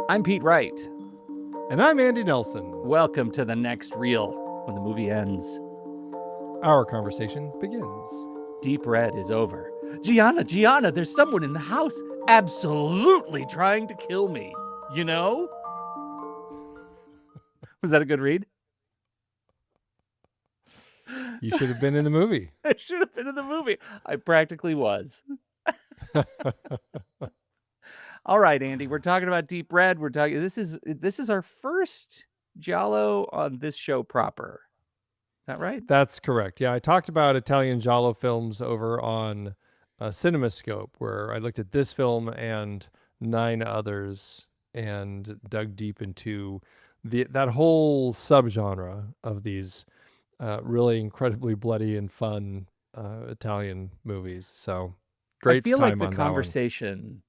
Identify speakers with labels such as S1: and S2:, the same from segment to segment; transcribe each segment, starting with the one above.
S1: I'm Pete Wright.
S2: And I'm Andy Nelson.
S1: Welcome to the next reel when the movie ends.
S2: Our conversation begins.
S1: Deep Red is over. Gianna, there's someone in the house absolutely trying to kill me. You know? Was that a good read?
S2: You should have been in the movie.
S1: I should have been in the movie. I practically was. All right, Andy, we're talking about Deep Red. This is our first Giallo on this show proper. Is that right?
S2: That's correct. Yeah, I talked about Italian Giallo films over on CinemaScope, where I looked at this film and 9 others and dug deep into that whole subgenre of these really incredibly bloody and fun Italian movies. So great
S1: I feel
S2: time
S1: like
S2: on
S1: the
S2: that one.
S1: conversation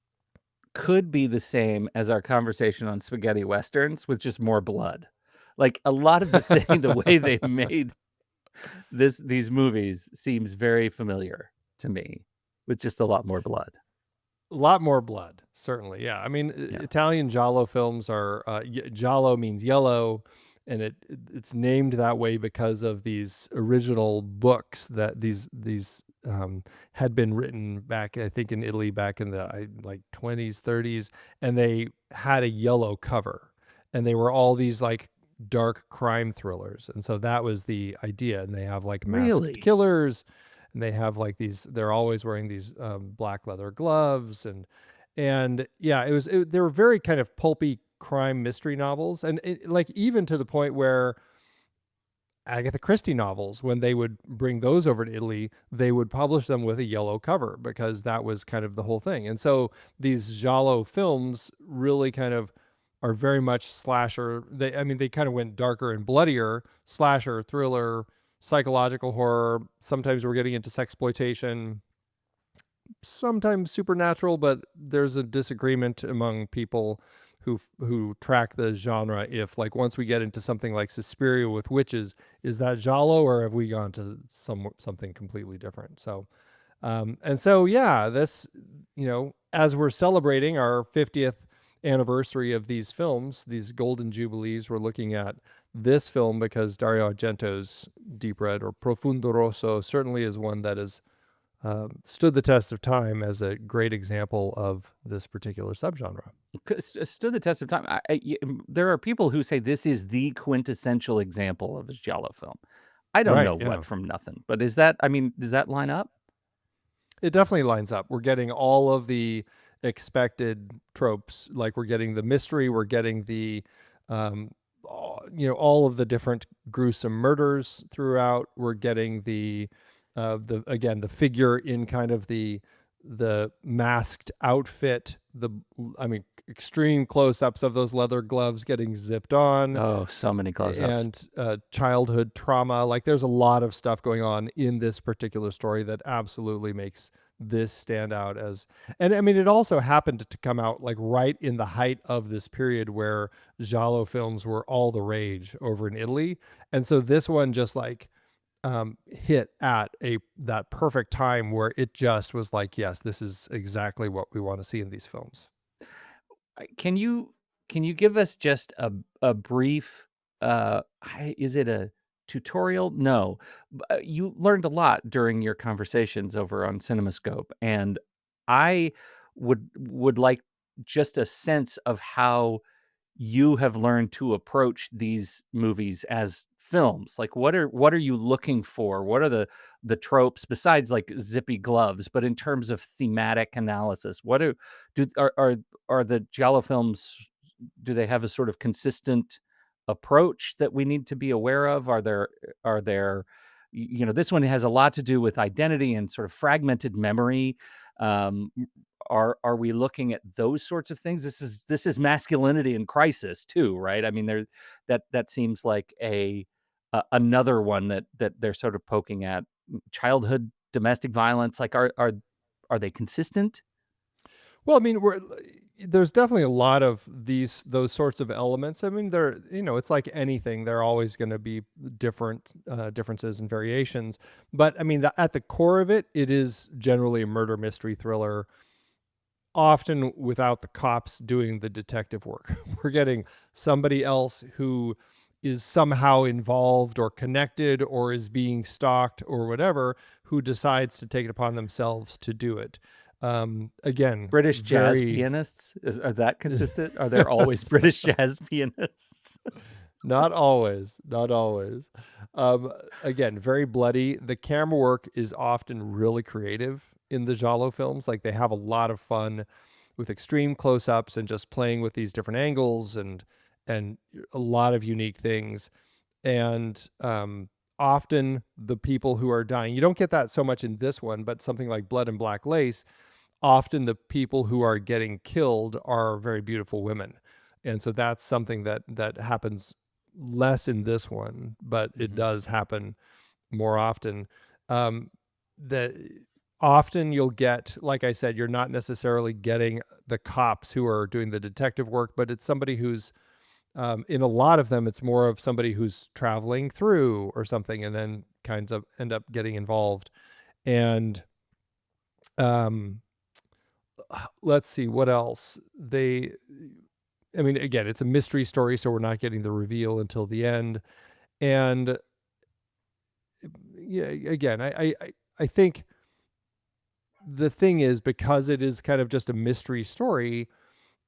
S1: could be the same as our conversation on spaghetti westerns with just more blood. Like a lot of the way they made these movies seems very familiar to me, with just a lot more blood.
S2: A lot more blood, certainly. Yeah, I mean, Italian Giallo films are Giallo means yellow, and it's named that way because of these original books that these had been written back, I think, in Italy back in the like 20s, 30s, and they had a yellow cover, and they were all these like dark crime thrillers, and so that was the idea. And they have like masked killers, and they have like they're always wearing these black leather gloves, and yeah, they were very kind of pulpy crime mystery novels, and like even to the point where Agatha Christie novels, when they would bring those over to Italy, they would publish them with a yellow cover because that was kind of the whole thing. And so these Giallo films really kind of are very much slasher. They kind of went darker and bloodier, slasher, thriller, psychological horror. Sometimes we're getting into sexploitation, sometimes supernatural, but there's a disagreement among people who track the genre if, like, once we get into something like Suspiria with witches, is that Giallo or have we gone to something completely different? So and so yeah, this, as we're celebrating our 50th anniversary of these films, these Golden Jubilees, we're looking at this film because Dario Argento's Deep Red, or Profondo Rosso, certainly is one that has stood the test of time as a great example of this particular subgenre.
S1: Stood the test of time. There are people who say this is the quintessential example of a Giallo film. I don't know what from nothing, but does that line up?
S2: It definitely lines up. We're getting all of the expected tropes. Like, we're getting the mystery, we're getting the all of the different gruesome murders throughout. We're getting the figure in kind of the masked outfit, extreme close-ups of those leather gloves getting zipped on.
S1: Oh, so many close-ups.
S2: And childhood trauma. Like, there's a lot of stuff going on in this particular story that absolutely makes this stand out it also happened to come out like right in the height of this period where Giallo films were all the rage over in Italy. And so this one just like hit at that perfect time where it just was like, yes, this is exactly what we want to see in these films.
S1: Can you give us just a brief, is it a tutorial? No. You learned a lot during your conversations over on CinemaScope, and I would like just a sense of how you have learned to approach these movies as films. Like, what are you looking for? What are the tropes besides like zippy gloves, but in terms of thematic analysis, what are the Giallo films, do they have a sort of consistent approach that we need to be aware of? Are there this one has a lot to do with identity and sort of fragmented memory. Are we looking at those sorts of things? This is masculinity in crisis too, right? I mean, that seems like another one that they're sort of poking at. Childhood domestic violence. Like, are they consistent?
S2: Well, I mean, there's definitely a lot of those sorts of elements. I mean, it's like anything. There are always going to be differences and variations. But I mean, at the core of it, it is generally a murder mystery thriller. often without the cops doing the detective work. We're getting somebody else who is somehow involved or connected or is being stalked or whatever, who decides to take it upon themselves to do it. Again,
S1: British jazz
S2: very
S1: pianists, are that consistent? Are there always British jazz pianists?
S2: not always, not always. Again, very bloody. The camera work is often really creative in the Giallo films. Like they have a lot of fun with extreme close-ups and just playing with these different angles and a lot of unique things. And often the people who are dying, you don't get that so much in this one, but something like Blood and Black Lace, often the people who are getting killed are very beautiful women. And so that's something that happens less in this one, but it
S1: Mhm.
S2: does happen more often. That often you'll get, like I said, you're not necessarily getting the cops who are doing the detective work, but it's somebody who's in a lot of them, it's more of somebody who's traveling through or something, and then kinds of end up getting involved. And um, let's see what else they. I mean, again, it's a mystery story, so we're not getting the reveal until the end. And yeah, again, I think the thing is, because it is kind of just a mystery story,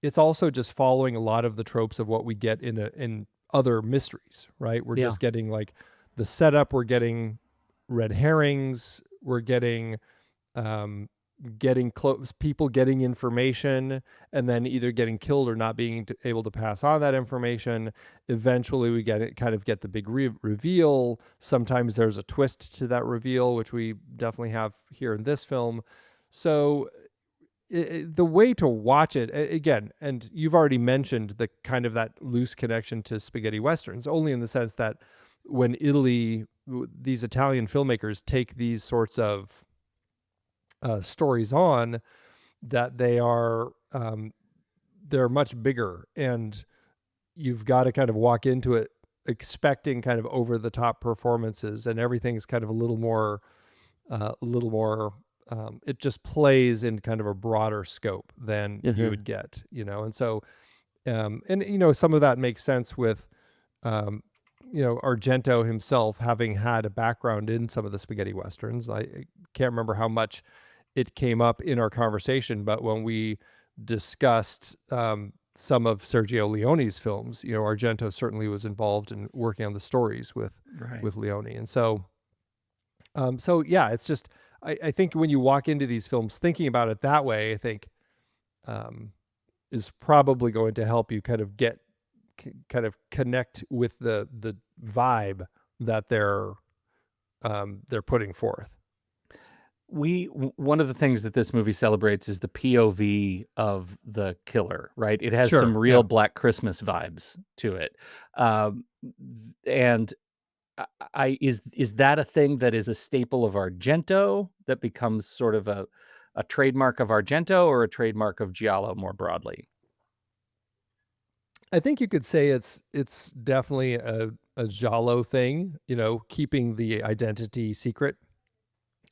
S2: it's also just following a lot of the tropes of what we get in other mysteries, right? We're
S1: Yeah.
S2: just getting like the setup, we're getting red herrings, we're um getting close people getting information and then either getting killed or not being able to pass on that information. Eventually we get it kind of get the big reveal. Sometimes there's a twist to that reveal, which we definitely have here in this film. So the way to watch it again, and you've already mentioned the kind of that loose connection to spaghetti westerns, only in the sense that when these Italian filmmakers take these sorts of stories on, that they're much bigger, and you've got to kind of walk into it expecting kind of over the top performances, and everything's kind of a little more it just plays in kind of a broader scope than you
S1: Uh-huh.
S2: would get, and so and some of that makes sense with um, Argento himself having had a background in some of the spaghetti westerns. I can't remember how much it came up in our conversation, but when we discussed some of Sergio Leone's films, Argento certainly was involved in working on the stories
S1: Right.
S2: with Leone. And so yeah, it's just I think when you walk into these films thinking about it that way, I think um, is probably going to help you kind of connect with the vibe that they're putting forth.
S1: One of the things that this movie celebrates is the POV of the killer, right? It has some
S2: Sure.
S1: real
S2: Yeah.
S1: Black Christmas vibes to it. Um, and is that a thing that is a staple of Argento that becomes sort of a trademark of Argento or a trademark of Giallo more broadly?
S2: I think you could say it's definitely a Giallo thing, keeping the identity secret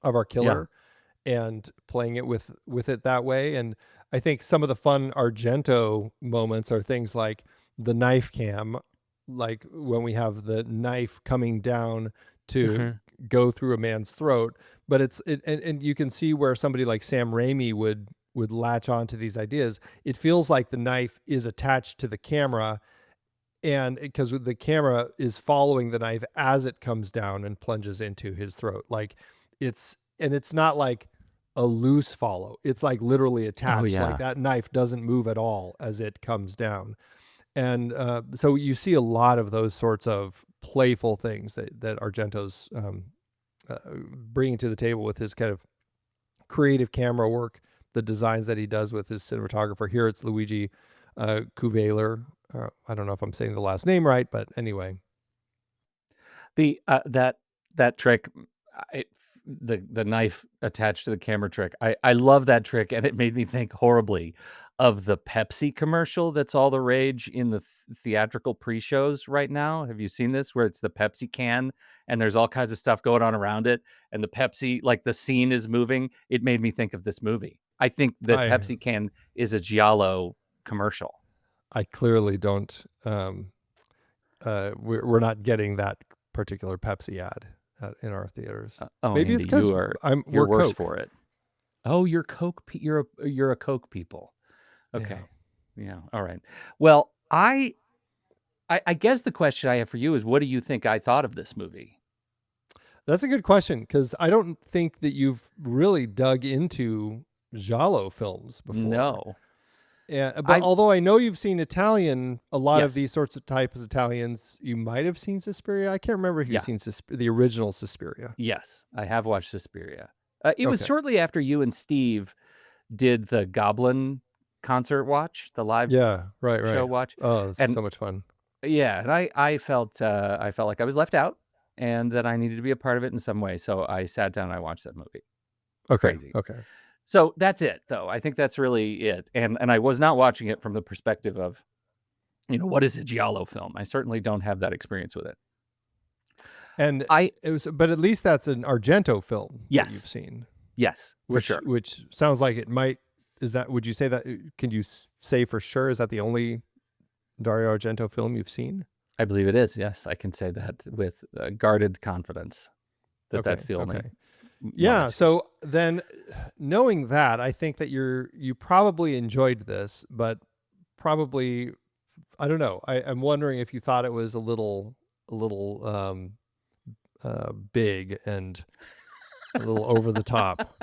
S2: of our
S1: Yeah.
S2: killer and playing it with it that way. And I think some of the fun Argento moments are things like the knife cam, like when we have the knife coming down to
S1: Mhm.
S2: go through a man's throat. But and you can see where somebody like Sam Raimi would latch on to these ideas. It feels like the knife is attached to the camera, and because the camera is following the knife as it comes down and plunges into his throat. Like it's not like a loose follow, it's like literally
S1: Oh,
S2: attached, like
S1: yeah.
S2: that knife doesn't move at all as it comes down. And so you see a lot of those sorts of playful things that Argento's bringing to the table with his kind of creative camera work, the designs that he does with his cinematographer. Here it's Luigi Cuveler. I don't know if I'm saying the last name right, but anyway.
S1: That trick, I the knife attached to the camera trick, I love that trick, and it made me think horribly of the Pepsi commercial that's all the rage in the theatrical pre-shows right now. Have you seen this? Where it's the Pepsi can, and there's all kinds of stuff going on around it, and the Pepsi like, the scene is moving. It made me think of this movie. I think that
S2: I
S1: Pepsi can is a Giallo commercial.
S2: I clearly don't. We're not getting that particular Pepsi ad in our theaters.
S1: Oh,
S2: Maybe it's
S1: Andy,
S2: because
S1: you're
S2: we're
S1: worse
S2: Coke.
S1: for it. Oh, you're Coke. You're a Coke people.
S2: Yeah.
S1: Okay. Yeah. All right. Well, I guess the question I have for you is, what do you think I thought of this movie?
S2: That's a good question, because I don't think that you've really dug into Giallo films before.
S1: No.
S2: Yeah, but
S1: I
S2: although I know you've seen Italian, a lot of
S1: Yes.
S2: these sorts of types of Italians, you might have seen Suspiria. I can't remember if you've
S1: Yeah.
S2: seen the original Suspiria.
S1: Yes. I have watched Suspiria. It was
S2: Okay.
S1: shortly after you and Steve did the Goblin concert watch, the live
S2: Yeah. Right.
S1: show
S2: Right.
S1: watch,
S2: Oh, this is
S1: and
S2: so much fun.
S1: yeah, and I felt like I was left out, and that I needed to be a part of it in some way. So I sat down and I watched that movie.
S2: Okay.
S1: Crazy.
S2: Okay.
S1: So that's it, though. I think that's really it. And I was not watching it from the perspective of, what is a Giallo film? I certainly don't have that experience with it.
S2: And
S1: I
S2: it was, but at least that's an Argento film that you've
S1: Yes.
S2: seen,
S1: Yes, for sure.
S2: which sounds like it might. Is that? Would you say that? Can you say for sure? Is that the only Dario Argento film you've seen?
S1: I believe it is. Yes, I can say that with guarded confidence that
S2: Okay.
S1: that's the only
S2: Okay.
S1: one
S2: Yeah.
S1: I've seen.
S2: So then, knowing that, I think that you probably enjoyed this, but probably, I don't know. I'm wondering if you thought it was a little big and a little over the top.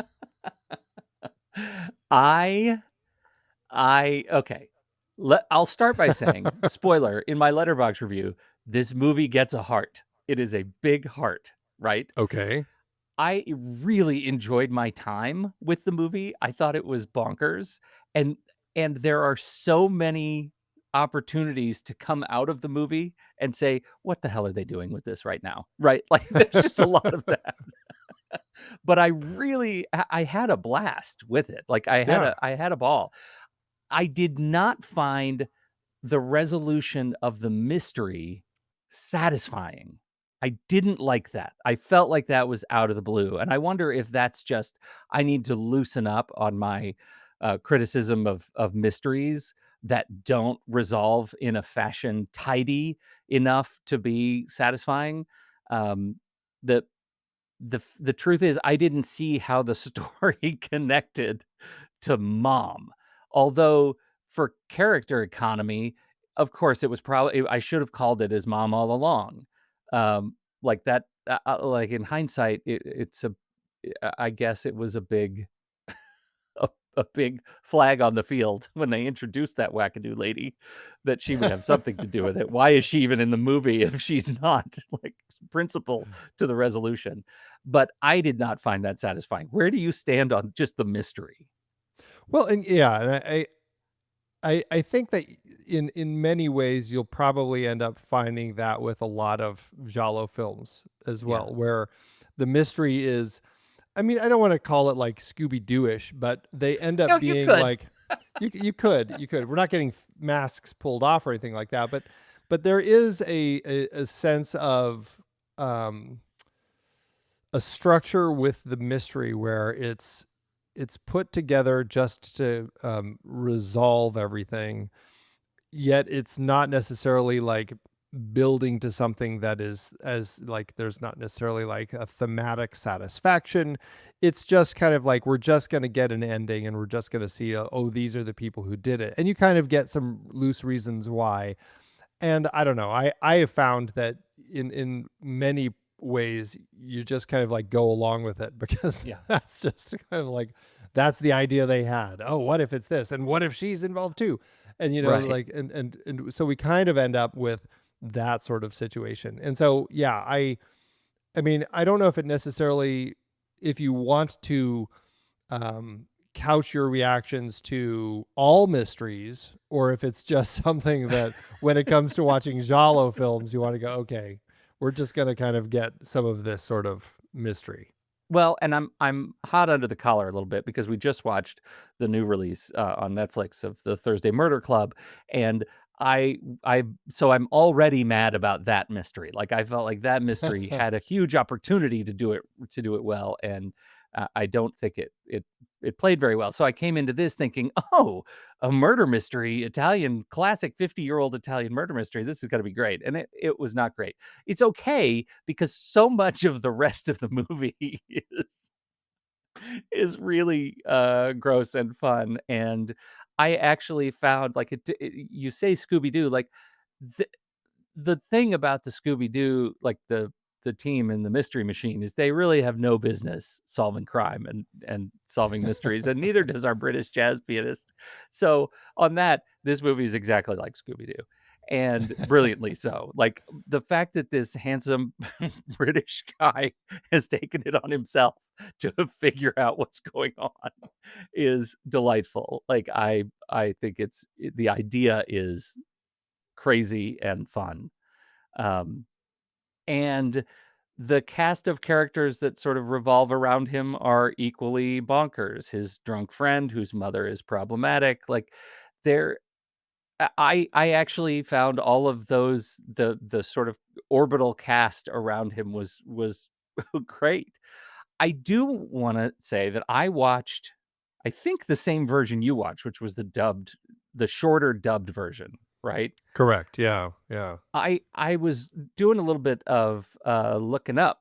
S1: I okay. I'll start by saying, spoiler, in my Letterboxd review, this movie gets a heart. It is a big heart, right?
S2: Okay.
S1: I really enjoyed my time with the movie. I thought it was bonkers, and there are so many opportunities to come out of the movie and say, "What the hell are they doing with this right now?" Right? Like, there's just a lot of that. But I had a blast with it. Like,
S2: Yeah.
S1: I had a ball. I did not find the resolution of the mystery satisfying. I didn't like that. I felt like that was out of the blue, and I wonder if that's just I need to loosen up on my criticism of mysteries that don't resolve in a fashion tidy enough to be satisfying. Um, the the truth is, I didn't see how the story connected to Mom. Although for character economy, of course, it was probably I should have called it as Mom all along. Like that, like in hindsight, it's a I guess it was a big flag on the field when they introduced that wackadoo lady, that she would have something to do with it. Why is she even in the movie if she's not like principal to the resolution? But I did not find that satisfying. Where do you stand on just the mystery?
S2: Well, and yeah, and I think that in many ways you'll probably end up finding that with a lot of Giallo films as
S1: Yeah.
S2: well, where the mystery is, I mean, I don't want to call it like Scooby-Doo-ish, but they end
S1: No,
S2: up
S1: you
S2: being
S1: could.
S2: like, you could. We're not getting masks pulled off or anything like that, but there is a sense of um a structure with the mystery where it's put together just to resolve everything, yet it's not necessarily like building to something that is, as like, there's not necessarily like a thematic satisfaction. It's just kind of like, we're just going to get an ending and we're just going to see, oh, these are the people who did it, and you kind of get some loose reasons why. And I don't know, I have found that in many ways you just kind of like go along with it, because
S1: Yeah.
S2: that's just kind of like, that's the idea they had. Oh, what if it's this, and what if she's involved too? And
S1: Right.
S2: like, and so we kind of end up with that sort of situation. And so yeah, I mean, I don't know if it necessarily, if you want to couch your reactions to all mysteries, or if it's just something that when it comes to watching Giallo films, you want to go, okay, we're just going to kind of get some of this sort of mystery.
S1: Well, and I'm hot under the collar a little bit because we just watched the new release on Netflix of the Thursday Murder Club, and so I'm already mad about that mystery. Like, I felt like that mystery had a huge opportunity to do it well, and I don't think it it played very well. So I came into this thinking, oh, a murder mystery, Italian classic 50-year-old Italian murder mystery. This is going to be great. And it was not great. It's okay because so much of the rest of the movie is really gross and fun. And I actually found like you say Scooby-Doo, like the, the thing about the Scooby-Doo, like the team in the Mystery Machine, is they really have no business solving crime and solving mysteries, and neither does our British jazz pianist. So on that, this movie is exactly like Scooby-Doo, and brilliantly so. Like the fact that this handsome British guy has taken it on himself to figure out what's going on is delightful. Like I think the idea is crazy and fun. Um, and the cast of characters that sort of revolve around him are equally bonkers. His drunk friend, whose mother is problematic, like they're I actually found all of those the sort of orbital cast around him was great. I do want to say that I watched, I think the same version you watched, which was the shorter dubbed version, right?
S2: Correct. Yeah. Yeah.
S1: I was doing a little bit of looking up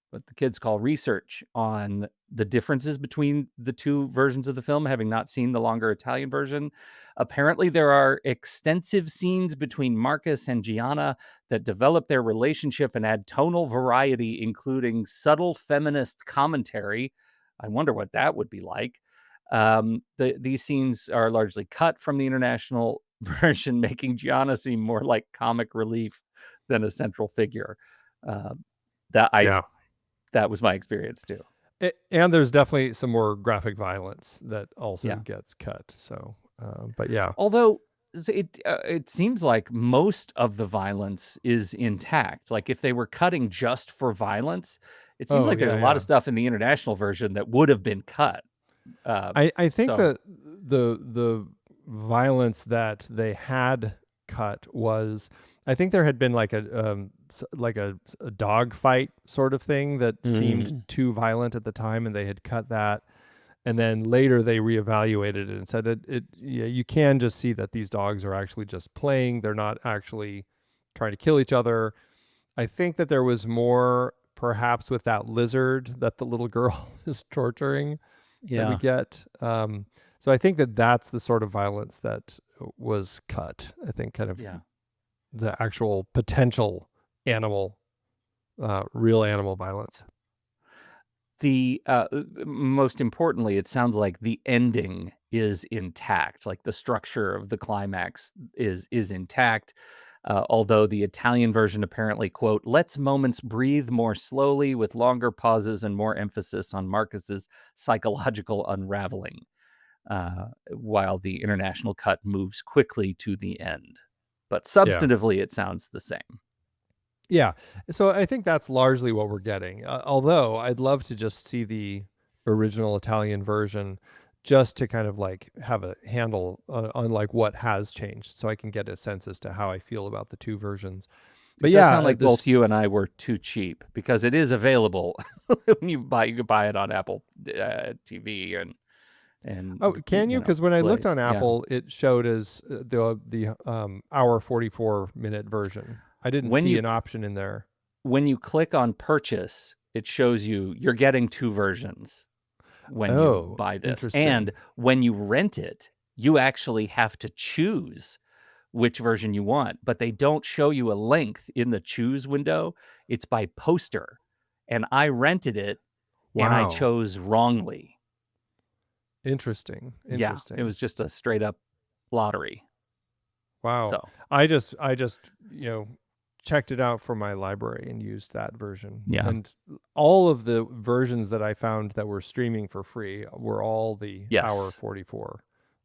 S1: what the kids call research on the differences between the two versions of the film, having not seen the longer Italian version. Apparently, there are extensive scenes between Marcus and Gianna that develop their relationship and add tonal variety, including subtle feminist commentary. I wonder what that would be like. These scenes are largely cut from the international version, making Gianna seem more like comic relief than a central figure. Uh, that I
S2: Yeah.
S1: that was my experience too.
S2: And there's definitely some more graphic violence that also
S1: Yeah.
S2: gets cut. So, but yeah.
S1: Although it seems like most of the violence is intact. Like if they were cutting just for violence, it seems
S2: Oh
S1: like there's
S2: yeah,
S1: a lot
S2: yeah.
S1: of stuff in the international version that would have been cut. Uh,
S2: I think
S1: so
S2: that the violence that they had cut was, I think there had been like a dog fight sort of thing that seemed too violent at the time, and they had cut that. And then later they reevaluated it and said yeah, you can just see that these dogs are actually just playing. They're not actually trying to kill each other. I think that there was more perhaps with that lizard that the little girl is torturing that we
S1: yeah,
S2: get. So I think that that's the sort of violence that was cut. I think kind of
S1: yeah.
S2: the actual potential animal, real animal violence.
S1: The most importantly, it sounds like the ending is intact. Like the structure of the climax is intact. Although the Italian version apparently, quote, lets moments breathe more slowly with longer pauses and more emphasis on Marcus's psychological unraveling, while the international cut moves quickly to the end. But
S2: Yeah.
S1: substantively, it sounds the same.
S2: Yeah. So I think that's largely what we're getting. Although I'd love to just see the original Italian version just to kind of like have a handle on like what has changed so I can get a sense as to how I feel about the two versions. But
S1: It does
S2: yeah,
S1: sound like both
S2: this
S1: you and I were too cheap because it is available when you can buy it on Apple TV and
S2: Oh, can you? Because when I looked
S1: Play.
S2: on
S1: Yeah.
S2: Apple, it showed as the hour 44-minute version. I didn't
S1: When
S2: see
S1: you
S2: an option in there.
S1: when you click on purchase, it shows you're getting two versions when you
S2: Oh,
S1: buy this. And
S2: interesting.
S1: when you rent it, you actually have to choose which version you want, but they don't show you a length in the choose window. It's by poster. And I rented it and I
S2: Wow.
S1: chose wrongly.
S2: Interesting.
S1: Yeah, it
S2: Interesting.
S1: was just a straight up lottery.
S2: Wow.
S1: So,
S2: I just, checked it out from my library and used that version.
S1: yeah.
S2: And all of the versions that I found that were streaming for free were all the hour
S1: Yes.
S2: 44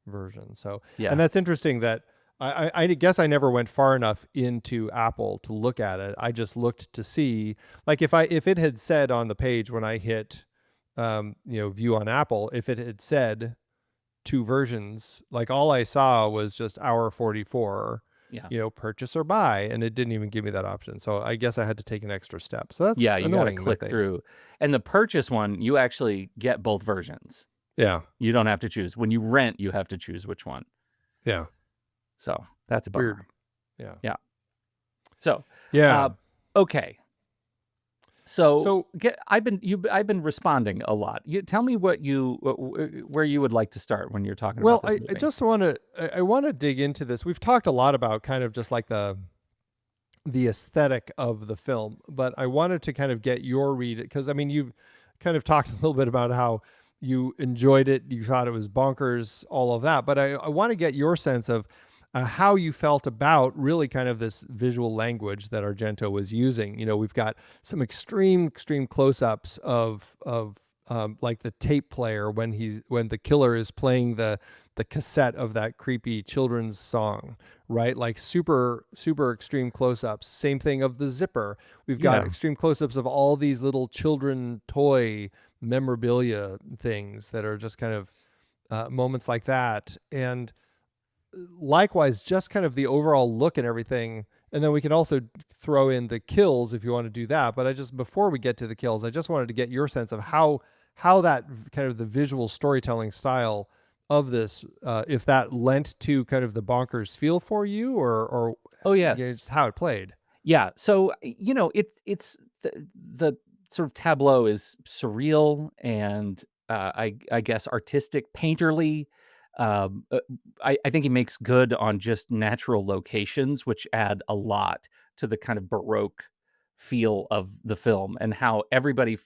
S2: version. So, and
S1: Yeah.
S2: that's interesting that I guess I never went far enough into Apple to look at it. I just looked to see, like, if it had said on the page when I hit view on Apple, if it had said two versions, like all I saw was just hour 44,
S1: Yeah.
S2: purchase or buy, and it didn't even give me that option. So I guess I had to take an extra step. So that's
S1: Yeah, you gotta
S2: annoying that
S1: click
S2: they
S1: through. And the purchase one, you actually get both versions.
S2: Yeah.
S1: You don't have to choose. When you rent, you have to choose which one.
S2: Yeah.
S1: So that's a
S2: Weird.
S1: bummer.
S2: Yeah.
S1: Yeah. So,
S2: Yeah.
S1: okay. So
S2: So,
S1: I've been responding a lot. You tell me where you would like to start when you're talking
S2: well,
S1: about this
S2: I
S1: movie.
S2: just want to I want to dig into this. We've talked a lot about kind of just like the aesthetic of the film, but I wanted to kind of get your read, because I mean, you kind of talked a little bit about how you enjoyed it, you thought it was bonkers, all of that, but I want to get your sense of how you felt about really kind of this visual language that Argento was using. You know, we've got some extreme close-ups of like the tape player when the killer is playing the cassette of that creepy children's song, right? Like super extreme close-ups. Same thing of the zipper. We've got
S1: Yeah.
S2: extreme close-ups of all these little children toy memorabilia things that are just kind of moments like that. And likewise, just kind of the overall look and everything. And then we can also throw in the kills if you want to do that. But before we get to the kills, I just wanted to get your sense of how that kind of the visual storytelling style of this, if that lent to kind of the bonkers feel for you, or
S1: Oh,
S2: just
S1: yes.
S2: how it played.
S1: Yeah. So, it's the sort of tableau is surreal and I guess artistic, painterly. Um, uh, I think he makes good on just natural locations, which add a lot to the kind of Baroque feel of the film and how everybody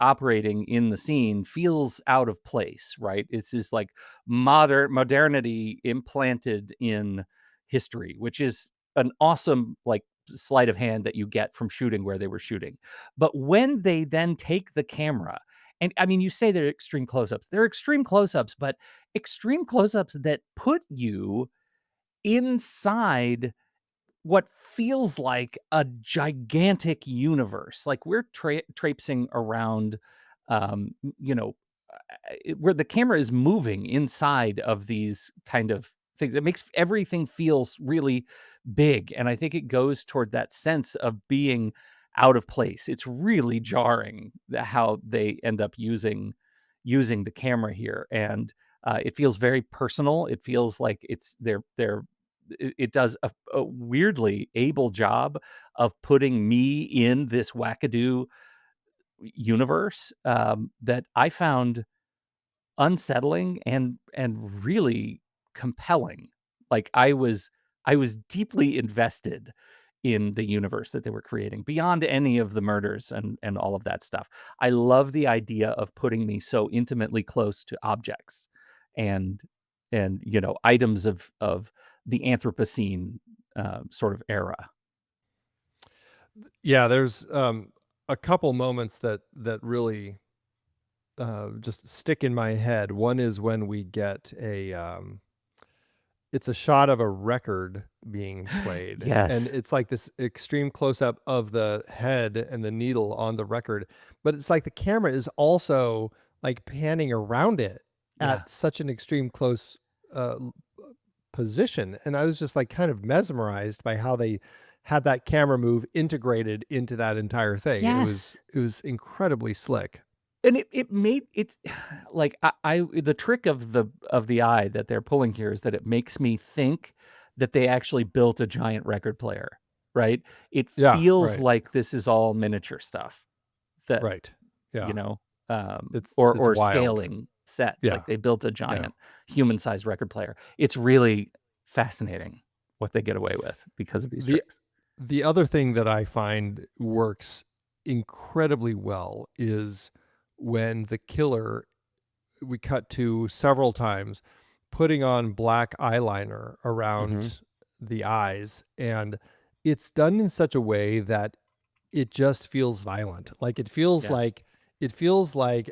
S1: operating in the scene feels out of place, right? It's this like modernity implanted in history, which is an awesome like sleight of hand that you get from shooting where they were shooting. But when they then take the camera, and I mean, you say they're extreme close-ups. They're extreme close-ups, but extreme close-ups that put you inside what feels like a gigantic universe. Like we're traipsing around, you know, where the camera is moving inside of these kind of things. It makes everything feels really big, and I think it goes toward that sense of being out of place. It's really jarring how they end up using the camera here, and it feels very personal. It feels like it does a weirdly able job of putting me in this wackadoo universe that I found unsettling and really compelling. Like I was deeply invested in the universe that they were creating beyond any of the murders and all of that stuff. I love the idea of putting me so intimately close to objects and items of the Anthropocene sort of era.
S2: Yeah, there's a couple moments that really just stick in my head. One is when we get it's a shot of a record being played, and
S1: Yes.
S2: it's like this extreme close up of the head and the needle on the record, but it's like the camera is also like panning around it
S1: Yeah.
S2: at such an extreme close uh, position, and I was just like kind of mesmerized by how they had that camera move integrated into that entire thing.
S1: Yes.
S2: It was incredibly slick.
S1: And it made it like I the trick of the eye that they're pulling here is that it makes me think that they actually built a giant record player, right? It
S2: Yeah,
S1: feels
S2: right,
S1: like this is all miniature stuff that,
S2: right.
S1: you
S2: Yeah,
S1: know,
S2: it's
S1: or
S2: wild.
S1: scaling sets,
S2: Yeah,
S1: like they built a
S2: yeah.
S1: giant human-sized record player. It's really fascinating what they get away with because of these
S2: The
S1: tricks.
S2: the other thing that I find works incredibly well is when the killer, we cut to several times putting on black eyeliner
S1: Mhm.
S2: around the eyes, and it's done in such a way that it just feels violent. Like
S1: Yeah.
S2: it feels like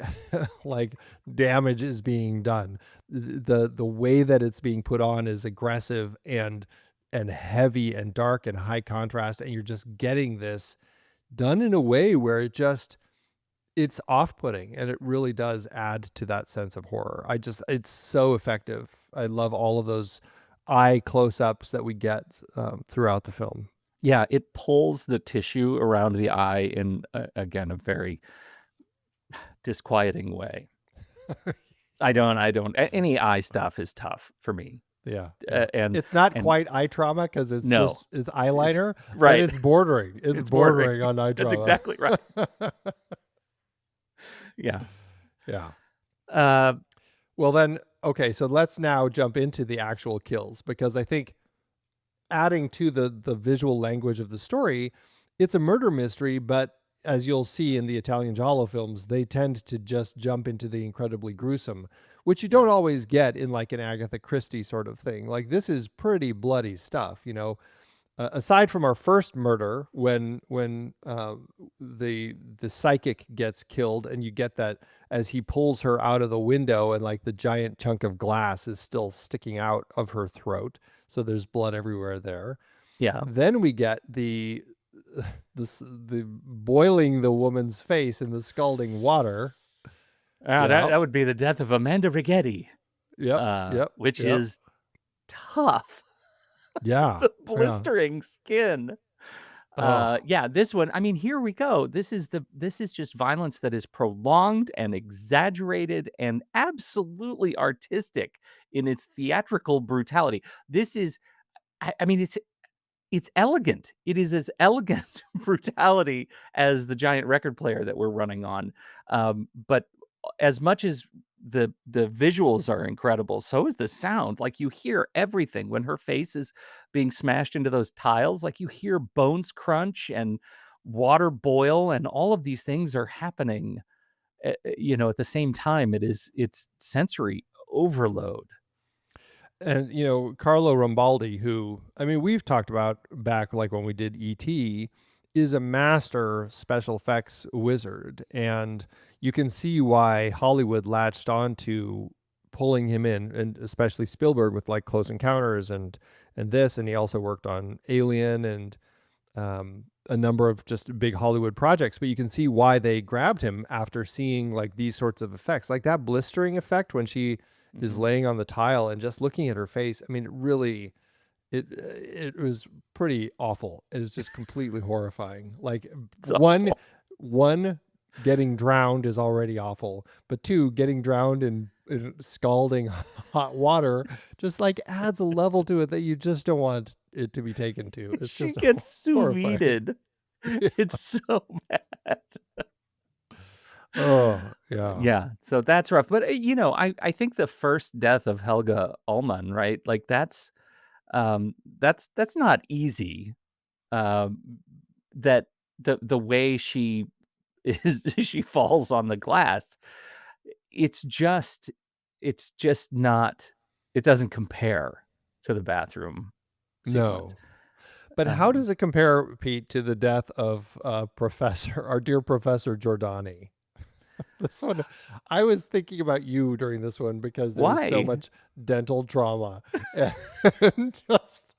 S2: like damage is being done. The way that it's being put on is aggressive and heavy and dark and high contrast, and you're just getting this done in a way where it's off-putting, and it really does add to that sense of horror. It's so effective. I love all of those eye close-ups that we get throughout the film.
S1: Yeah, it pulls the tissue around the eye in, again, a very disquieting way. I don't. Any eye stuff is tough for me.
S2: Yeah, yeah.
S1: And
S2: It's not
S1: and
S2: quite eye trauma because
S1: no,
S2: it's
S1: it's
S2: eyeliner, but
S1: right.
S2: it's bordering. It's
S1: It's bordering.
S2: bordering on eye
S1: That's
S2: trauma.
S1: exactly right. Yeah.
S2: Yeah.
S1: Uh,
S2: Well then, okay, so let's now jump into the actual kills because I think adding to the visual language of the story, it's a murder mystery, but as you'll see in the Italian Giallo films, they tend to just jump into the incredibly gruesome, which you don't always get in like an Agatha Christie sort of thing. Like this is pretty bloody stuff, you know. Aside from our first murder, when the psychic gets killed, and you get that as he pulls her out of the window, and like the giant chunk of glass is still sticking out of her throat, so there's blood everywhere there.
S1: yeah.
S2: Then we get the boiling the woman's face in the scalding water.
S1: That
S2: Yeah.
S1: that would be the death of Amanda Righetti,
S2: Yep. Yep.
S1: which
S2: Yep.
S1: is tough.
S2: Yeah.
S1: The
S2: Yeah.
S1: blistering skin.
S2: Oh.
S1: Yeah, this one, I mean, here we go. This is just violence that is prolonged and exaggerated and absolutely artistic in its theatrical brutality. This is, I mean, it's elegant. It is as elegant brutality as the giant record player that we're running on. But as much as the visuals are incredible, so is the sound. Like you hear everything when her face is being smashed into those tiles. Like you hear bones crunch and water boil, and all of these things are happening. At the same time. It's sensory overload.
S2: And you know, Carlo Rambaldi, who I mean, we've talked about back like when we did ET, is a master special effects wizard, and you can see why Hollywood latched on to pulling him in, and especially Spielberg with like Close Encounters and this, and he also worked on Alien and a number of just big Hollywood projects. But you can see why they grabbed him after seeing like these sorts of effects, like that blistering effect when she is
S1: Mhm.
S2: laying on the tile and just looking at her face. I mean, it really, it was pretty awful. It was just completely horrifying. Like
S1: It's
S2: one
S1: awful.
S2: one getting drowned is already awful, but two, getting drowned in scalding hot water just like adds a level to it that you just don't want it to be taken to. It's
S1: She
S2: just
S1: gets sous
S2: horrifying.
S1: vide'd. It's so bad.
S2: Oh yeah.
S1: Yeah, so that's rough. But I think the first death of Helga Ullmann, right? Like that's not easy. Um, that the way she is she falls on the glass. It's just it's just not. It doesn't compare to the bathroom sequence.
S2: No. But how
S1: Um,
S2: does it compare, Pete, to the death of Professor, our dear Professor Giordani? This one, I was thinking about you during this one because there's so
S1: why?
S2: much dental trauma. And just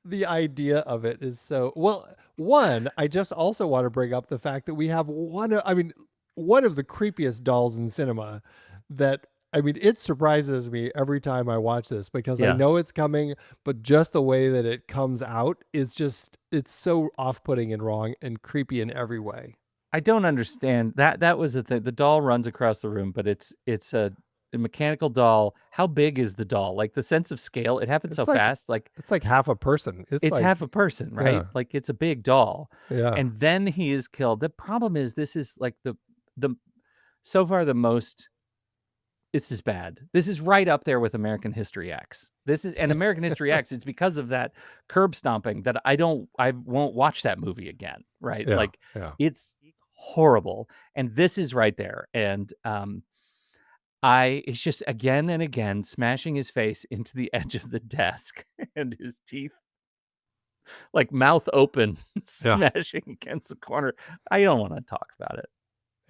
S2: the idea of it is so well. One, I just also want to bring up the fact that we have one of the creepiest dolls in cinema that I mean, it surprises me every time I watch this because I
S1: Yeah.
S2: know it's coming, but just the way that it comes out is just, it's so off putting and wrong and creepy in every way.
S1: I don't understand. That was the thing. The doll runs across the room, but it's a mechanical doll. How big is the doll? Like the sense of scale, it happens so
S2: It's like,
S1: fast. Like
S2: it's like half a person. It's
S1: it's half a
S2: like,
S1: person, right?
S2: yeah,
S1: Like it's a big doll.
S2: yeah.
S1: And then he is killed. The problem is this is like the so far the most. This is bad. This is right up there with American History X. This is and American History X. It's because of that curb stomping that I won't watch that movie again. Right?
S2: Yeah,
S1: Like
S2: yeah.
S1: it's horrible. And this is right there. And I it's just again and again smashing his face into the edge of the desk and his teeth like mouth open
S2: Yeah,
S1: smashing against the corner. I don't want to talk about it.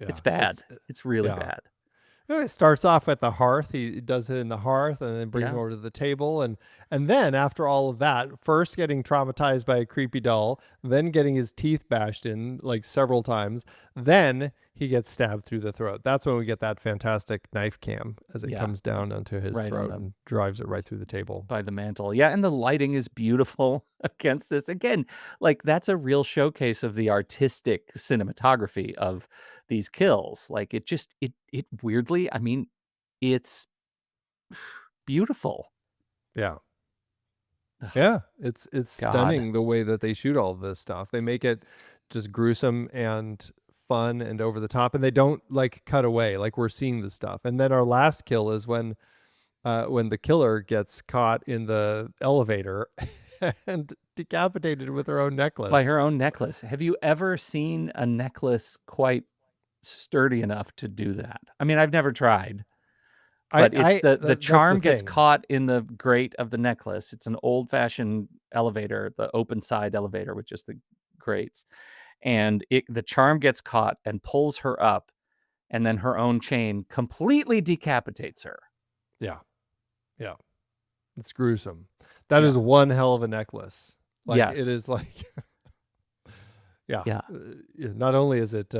S1: It's
S2: yeah.
S1: bad. It's really
S2: Yeah.
S1: bad.
S2: It starts off at the hearth. He does it in the hearth and then brings him
S1: Yeah.
S2: over to the table. And then after all of that, first getting traumatized by a creepy doll, then getting his teeth bashed in like several times. Then he gets stabbed through the throat. That's when we get that fantastic knife cam as it
S1: Yeah,
S2: comes down onto his
S1: right on
S2: throat and drives it right through the table.
S1: by the mantle. Yeah, and the lighting is beautiful against this. Again, like, that's a real showcase of the artistic cinematography of these kills. Like, it just it weirdly, I mean, it's beautiful.
S2: Yeah.
S1: Ugh,
S2: Yeah, it's
S1: God.
S2: stunning the way that they shoot all of this stuff. They make it just gruesome and fun and over the top, and they don't like cut away. Like we're seeing the stuff. And then our last kill is when the killer gets caught in the elevator and decapitated with her own
S1: By
S2: necklace.
S1: her own necklace. Have you ever seen a necklace quite sturdy enough to do that? I mean, I've never tried, but it's the
S2: That's the
S1: charm gets
S2: thing.
S1: caught in the grate of the necklace. It's an old-fashioned elevator, the open side elevator with just the grates, and the charm gets caught and pulls her up, and then her own chain completely decapitates her.
S2: Yeah. Yeah. It's gruesome. That
S1: Yeah.
S2: is one hell of a necklace. Like it
S1: Yes.
S2: is like yeah.
S1: Yeah.
S2: Yeah, not only is it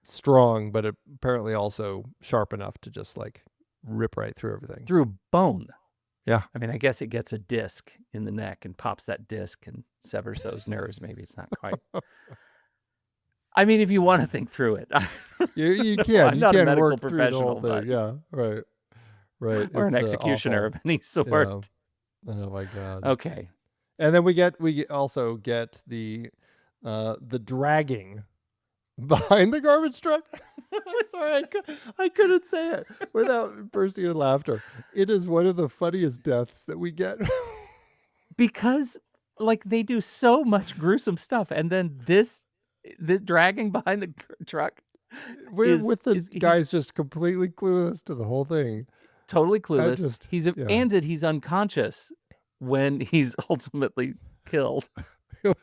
S2: strong, but it apparently also sharp enough to just like rip right through everything.
S1: Through bone.
S2: Yeah.
S1: I mean, I guess it gets a disc in the neck and pops that disc and severs those nerves. Maybe it's not quite. I mean, if you want to think through it. I
S2: You
S1: don't know.
S2: can
S1: I'm not a medical
S2: work through the whole
S1: professional,
S2: thing.
S1: but
S2: Yeah. Right. Right.
S1: or an
S2: It's
S1: executioner
S2: awful.
S1: of any
S2: Yeah.
S1: sort.
S2: Oh my god.
S1: Okay.
S2: And then we also get the dragging behind the garbage truck. Sorry, I couldn't say it without bursting in laughter. It is one of the funniest deaths that we get.
S1: Because, like, they do so much gruesome stuff, and then the dragging behind the truck
S2: With the
S1: he's
S2: guy's just completely clueless to the whole thing.
S1: totally
S2: I
S1: clueless.
S2: just, yeah.
S1: And that he's unconscious when he's ultimately killed.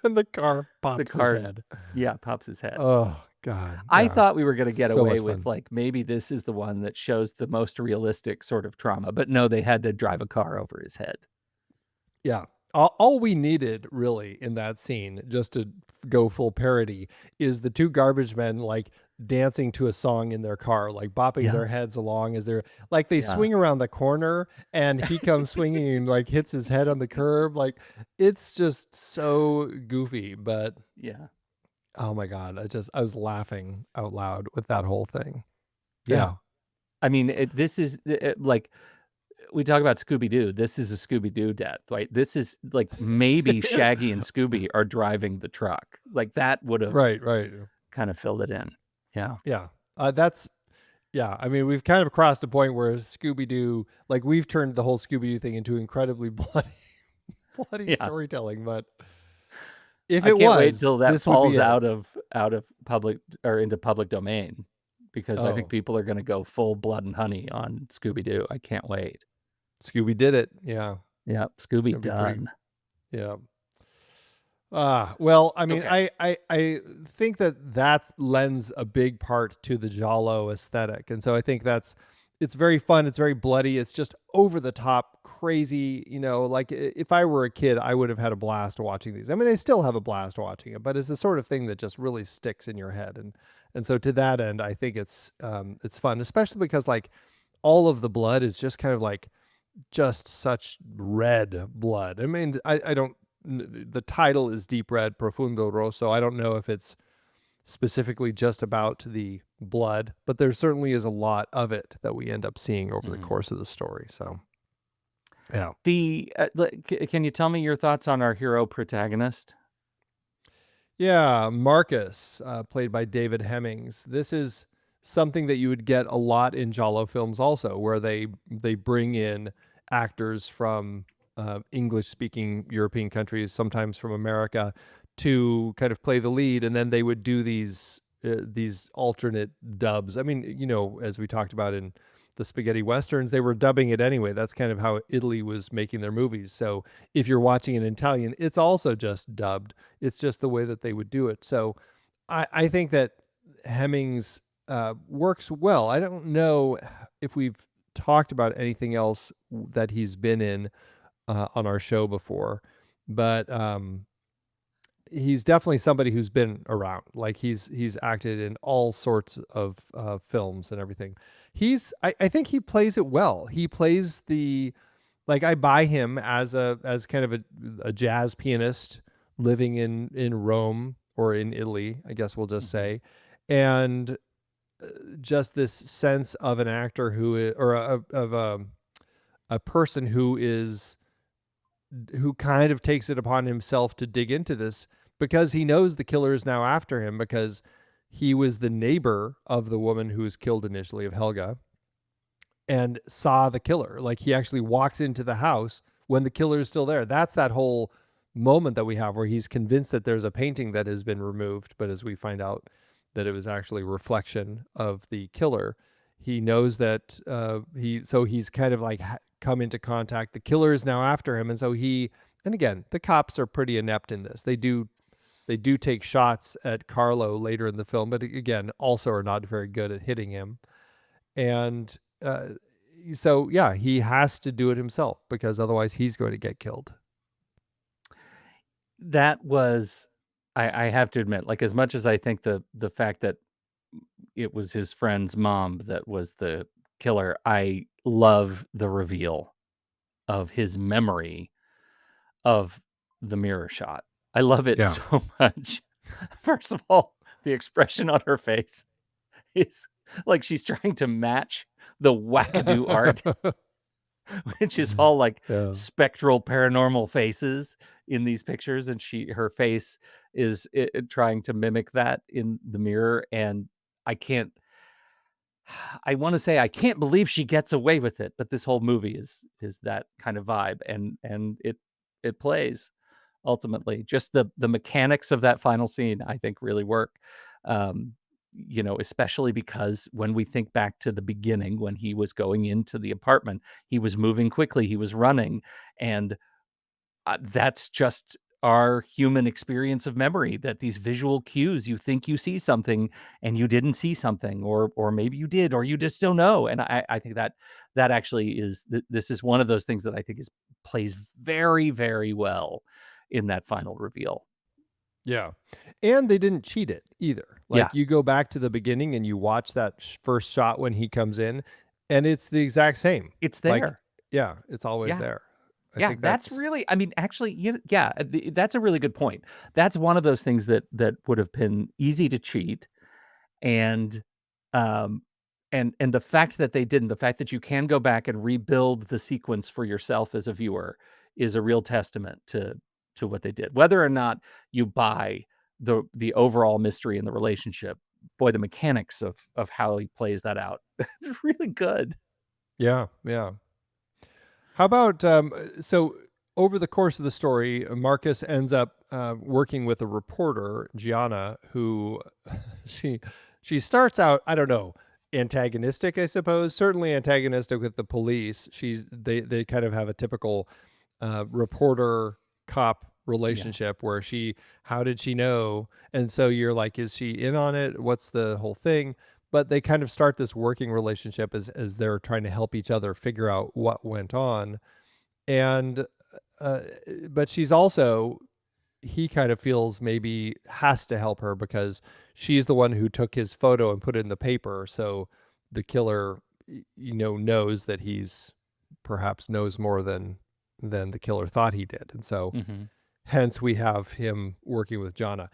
S2: When the car
S1: The
S2: pops his
S1: car,
S2: head.
S1: yeah, pops his head.
S2: Oh God,
S1: I
S2: yeah.
S1: thought we were gonna get
S2: So
S1: away
S2: much
S1: with,
S2: fun.
S1: like, maybe this is the one that shows the most realistic sort of trauma, but no, they had to drive a car over his head.
S2: Yeah. All we needed really in that scene, just to go full parody, is the two garbage men like dancing to a song in their car, like bopping
S1: Yeah,
S2: their heads along as they're like they
S1: yeah,
S2: swing around the corner and he comes swinging and like hits his head on the curb. Like it's just so goofy, but
S1: yeah.
S2: oh my God, I was laughing out loud with that whole thing.
S1: Yeah.
S2: Yeah.
S1: I mean, this is, like, we talk about Scooby-Doo, this is a Scooby-Doo death, right? This is, like, maybe Shaggy and Scooby are driving the truck. Like, that would've
S2: Right, right.
S1: kind of filled it in. Yeah.
S2: Yeah. That's Yeah, I mean, we've kind of crossed a point where Scooby Doo, like we've turned the whole Scooby Doo thing into incredibly bloody
S1: Yeah.
S2: storytelling. But if
S1: I
S2: it
S1: can't wait
S2: was,
S1: till that
S2: this would be
S1: falls
S2: it.
S1: out of public or into public domain, because I think
S2: Oh,
S1: people are gonna go full blood and honey on Scooby-Doo. I can't wait.
S2: Scooby did it. Yeah,
S1: Yep,
S2: it's
S1: Scooby
S2: gonna be pretty.
S1: done.
S2: Yeah. Well, I mean,
S1: Okay.
S2: I think that lends a big part to the Giallo aesthetic, and so I think it's very fun. It's very bloody. It's just over the top, crazy. You know, like if I were a kid, I would have had a blast watching these. I mean, I still have a blast watching it, but it's the sort of thing that just really sticks in your head, and so to that end, I think it's fun, especially because like all of the blood is just kind of like just such red blood. I mean, I don't. The title is Deep Red, Profondo Rosso. I don't know if it's specifically just about the blood, but there certainly is a lot of it that we end up seeing over the
S1: Mhm.
S2: course of the story. So, yeah.
S1: Can you tell me your thoughts on our hero protagonist?
S2: Yeah, Marcus, played by David Hemmings. This is something that you would get a lot in Giallo films also, where they bring in actors from English-speaking European countries, sometimes from America, to kind of play the lead, and then they would do these alternate dubs. I mean, you know, as we talked about in the spaghetti westerns, they were dubbing it anyway. That's kind of how Italy was making their movies. So if you're watching in Italian, it's also just dubbed. It's just the way that they would do it. So I think that Hemmings works well. I don't know if we've talked about anything else that he's been in on our show before, but he's definitely somebody who's been around. Like he's acted in all sorts of films and everything. I think he plays it well. He plays the like I buy him as kind of a jazz pianist living in Rome or in Italy, I guess we'll just
S1: Mhm.
S2: say, and just this sense of an actor who is, or of a person who kind of takes it upon himself to dig into this because he knows the killer is now after him because he was the neighbor of the woman who was killed initially, of Helga, and saw the killer. Like he actually walks into the house when the killer is still there. That's that whole moment that we have where he's convinced that there's a painting that has been removed, but as we find out that it was actually a reflection of the killer, he knows that he's kind of like come into contact. The killer is now after him, and so and again, the cops are pretty inept in this. They do take shots at Carlo later in the film, but again, also are not very good at hitting him. And so yeah, he has to do it himself because otherwise he's going to get killed.
S1: That was I have to admit, like, as much as I think the fact that it was his friend's mom that was the killer, I love the reveal of his memory of the mirror shot. I love it
S2: Yeah.
S1: so much. First of all, the expression on her face is like she's trying to match the wackadoo art, which is all like
S2: Yeah.
S1: spectral paranormal faces in these pictures, and her face is trying to mimic that in the mirror, and I can't I wanna say I can't believe she gets away with it, but this whole movie is that kind of vibe, and it plays ultimately. Just the mechanics of that final scene, I think, really work. Um, especially because when we think back to the beginning, when he was going into the apartment, he was moving quickly, he was running, and that's just our human experience of memory, that these visual cues, you think you see something and you didn't see something, or maybe you did, or you just don't know. And I think that actually this is one of those things that I think is plays very, very well in that final reveal.
S2: Yeah. And they didn't cheat it either.
S1: Yeah,
S2: Like you go back to the beginning and you watch that first shot when he comes in and it's the exact same.
S1: it's
S2: Like,
S1: there.
S2: yeah, it's always
S1: Yeah.
S2: there. I
S1: Yeah,
S2: think
S1: that's
S2: that's
S1: really I mean, actually, yeah, that's a really good point. That's one of those things that would have been easy to cheat. And, um, and the fact that they didn't, the fact that you can go back and rebuild the sequence for yourself as a viewer is a real testament to what they did. Whether or not you buy the overall mystery in the relationship, boy, the mechanics of how he plays that out is really good.
S2: yeah, yeah. How about so over the course of the story, Marcus ends up working with a reporter, Gianna, who she she starts out, I don't know, antagonistic, I suppose, certainly antagonistic with the police. They kind of have a typical reporter cop
S1: Yeah.
S2: relationship where how did she know? And so you're like, is she in on it? What's the whole thing? But they kind of start this working relationship as they're trying to help each other figure out what went on. And uh, but she's also he kind of feels maybe has to help her because she's the one who took his photo and put it in the paper. So the killer, knows that he's perhaps knows more than the killer thought he did. And so
S1: Mhm.
S2: hence we have him working with Jana.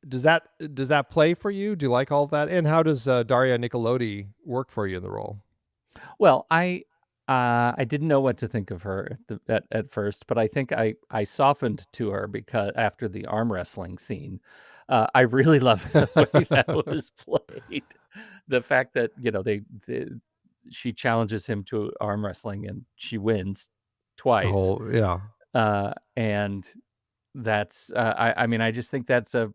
S2: Does that play for you? Do you like all of that? And how does Daria Nicolodi work for you in the role?
S1: Well, I didn't know what to think of her at first, but I think I softened to her because after the arm wrestling scene, I really love the way that was played. The fact that, she challenges him to arm wrestling and she wins
S2: The
S1: twice.
S2: whole yeah.
S1: And that's, I mean, I just think that's a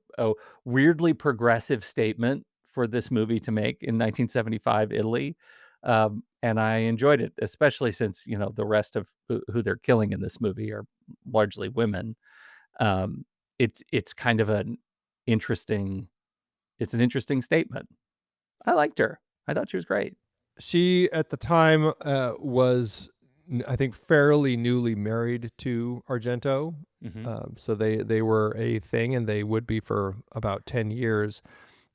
S1: weirdly progressive statement for this movie to make in 1975 Italy, and I enjoyed it, especially since, the rest of who they're killing in this movie are largely women. Um, it's kind of interesting an interesting statement. I liked her. I thought she was great.
S2: She at the time was I think fairly newly married to Argento.
S1: Hmm.
S2: So they were a thing, and they would be for about 10 years.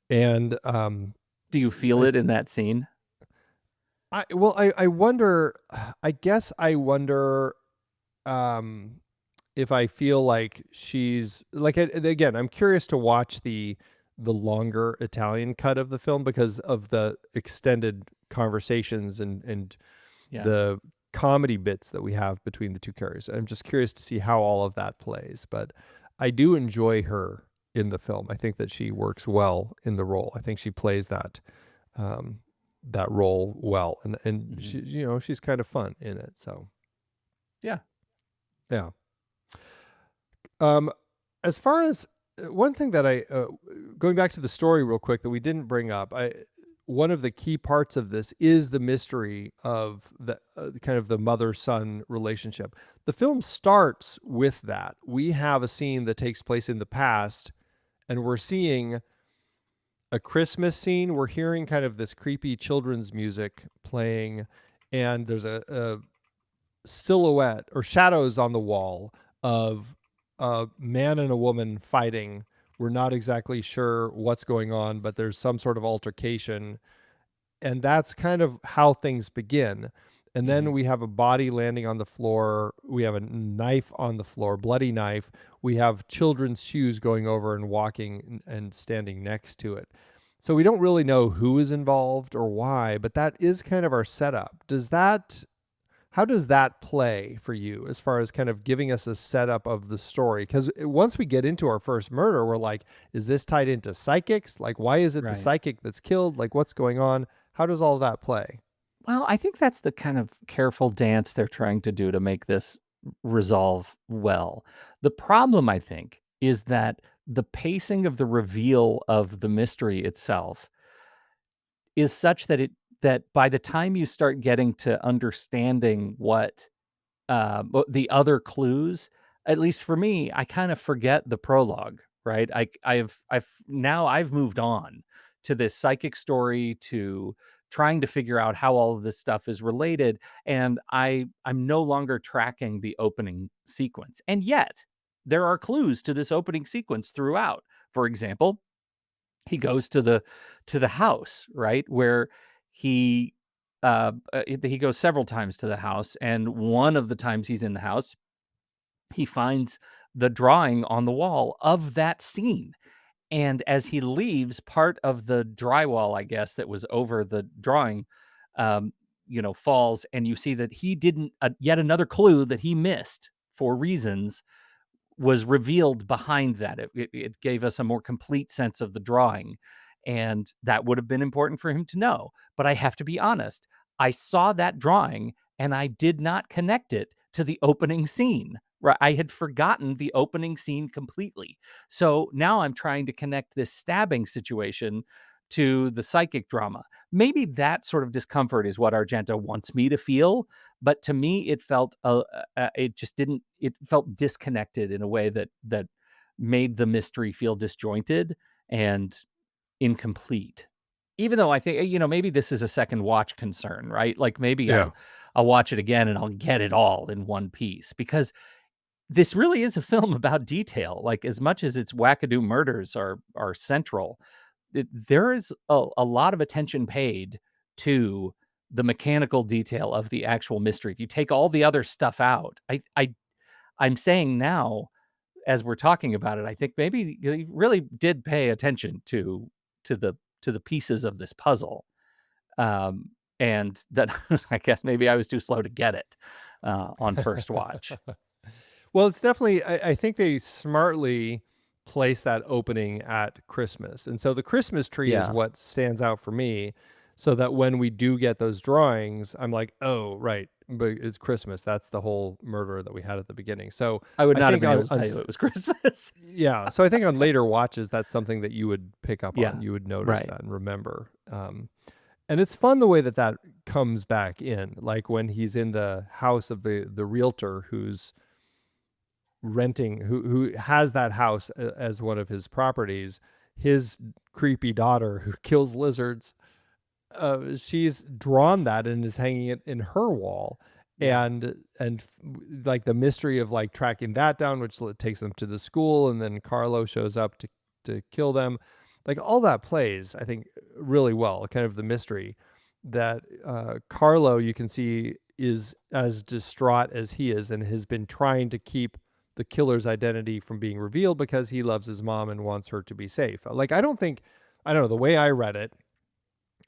S2: And
S1: Do you feel
S2: I
S1: it in that scene?
S2: I wonder, I guess I wonder um if I feel like she's like, again, I'm curious to watch the longer Italian cut of the film because of the extended conversations and
S1: Yeah.
S2: the comedy bits that we have between the two characters. I'm just curious to see how all of that plays, but I do enjoy her in the film. I think that she works well in the role. I think she plays um, that role well, and
S1: Hmm.
S2: she, she's kind of fun in it. So
S1: Yeah.
S2: yeah. Um, as far as one thing that going back to the story real quick that we didn't bring up, one of the key parts of this is the mystery of the kind of the mother-son relationship. The film starts with that. We have a scene that takes place in the past, and we're seeing a Christmas scene. We're hearing kind of this creepy children's music playing, and there's a silhouette or shadows on the wall of a man and a woman fighting. We're not exactly sure what's going on, but there's some sort of altercation. And that's kind of how things begin. And then
S1: Hmm.
S2: we have a body landing on the floor. We have a knife on the floor, bloody knife. We have children's shoes going over and walking and standing next to it. So we don't really know who is involved or why, but that is kind of our setup. How does that play for you as far as kind of giving us a setup of the story? Because once we get into our first murder, we're like, is this tied into psychics? Like, why is it the
S1: Right.
S2: psychic that's killed? Like, what's going on? How does all of that play?
S1: Well, I think that's the kind of careful dance they're trying to do to make this resolve well. The problem, I think, is that the pacing of the reveal of the mystery itself is such that by the time you start getting to understanding the other clues, at least for me, I kind of forget the prologue, right? I've moved on to this psychic story, to trying to figure out how all of this stuff is related, and I'm no longer tracking the opening sequence. And yet, there are clues to this opening sequence throughout. For example, he goes to the house, right? Where he he goes several times to the house, and one of the times he's in the house, he finds the drawing on the wall of that scene. And as he leaves, part of the drywall, I guess, that was over the drawing, um, falls, and you see that he didn't yet another clue that he missed for reasons was revealed behind that. It gave us a more complete sense of the drawing, and that would have been important for him to know. But I have to be honest, I saw that drawing and I did not connect it to the opening scene. Right, I had forgotten the opening scene completely. So now I'm trying to connect this stabbing situation to the psychic drama. Maybe that sort of discomfort is what Argento wants me to feel, but to me, it felt it just didn't. It felt disconnected in a way that made the mystery feel disjointed and incomplete. Even though I think maybe this is a second watch concern, right? Like maybe
S2: Yeah.
S1: I'll watch it again and I'll get it all in one piece because this really is a film about detail. Like as much as its wackadoo murders are central, there is a lot of attention paid to the mechanical detail of the actual mystery. If you take all the other stuff out, I'm saying now, as we're talking about it, I think maybe he really did pay attention to the to the pieces of this puzzle. Um, and that I guess maybe I was too slow to get it on first watch.
S2: Well, it's definitely, I think they smartly place that opening at Christmas. And so the Christmas tree is
S1: Yeah,
S2: what stands out for me. So that when we do get those drawings, I'm like, oh, right. But it's Christmas. That's the whole murder that we had at the beginning. So
S1: I would
S2: I
S1: not have
S2: think
S1: been able to tell you it was Christmas.
S2: yeah. So I think on later watches, that's something that you would pick up on.
S1: Yeah,
S2: You would notice
S1: right.
S2: that and remember. And it's fun the way that that comes back in, like when he's in the house of the realtor who's renting, who has that house as one of his properties. His creepy daughter who kills lizards, she's drawn that and is hanging it in her wall.
S1: Yeah.
S2: and like the mystery of like tracking that down, which takes them to the school, and then Carlo shows up to kill them. Like all that plays, I think, really well. Kind of the mystery that Carlo, you can see, is as distraught as he is, and has been trying to keep the killer's identity from being revealed because he loves his mom and wants her to be safe. Like I don't know, the way I read it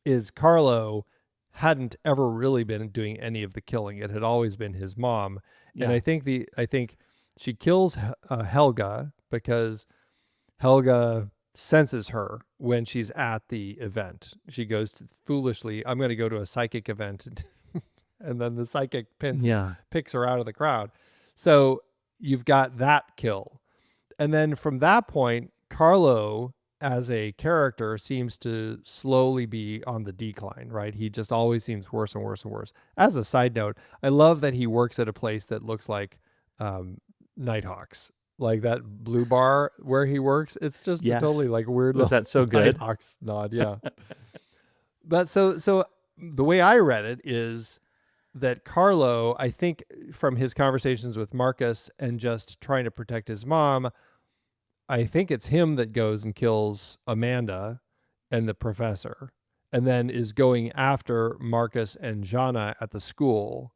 S2: is Carlo hadn't ever really been doing any of the killing. It had always been his mom. And
S1: Yeah.
S2: I think she kills Helga because Helga senses her when she's at the event. She goes to, foolishly, I'm going to go to a psychic event. And then the psychic
S1: Yeah.
S2: picks her out of the crowd. So you've got that kill. And then from that point, Carlo as a character seems to slowly be on the decline, right? He just always seems worse and worse and worse. As a side note, I love that he works at a place that looks like Nighthawks, like that blue bar where he works. It's just a totally
S1: Yes.
S2: like weird
S1: Was
S2: little
S1: that so good?
S2: Nighthawks nod. Yeah. But so the way I read it is that Carlo, I think from his conversations with Marcus and just trying to protect his mom, I think it's him that goes and kills Amanda and the professor, and then is going after Marcus and Jana at the school.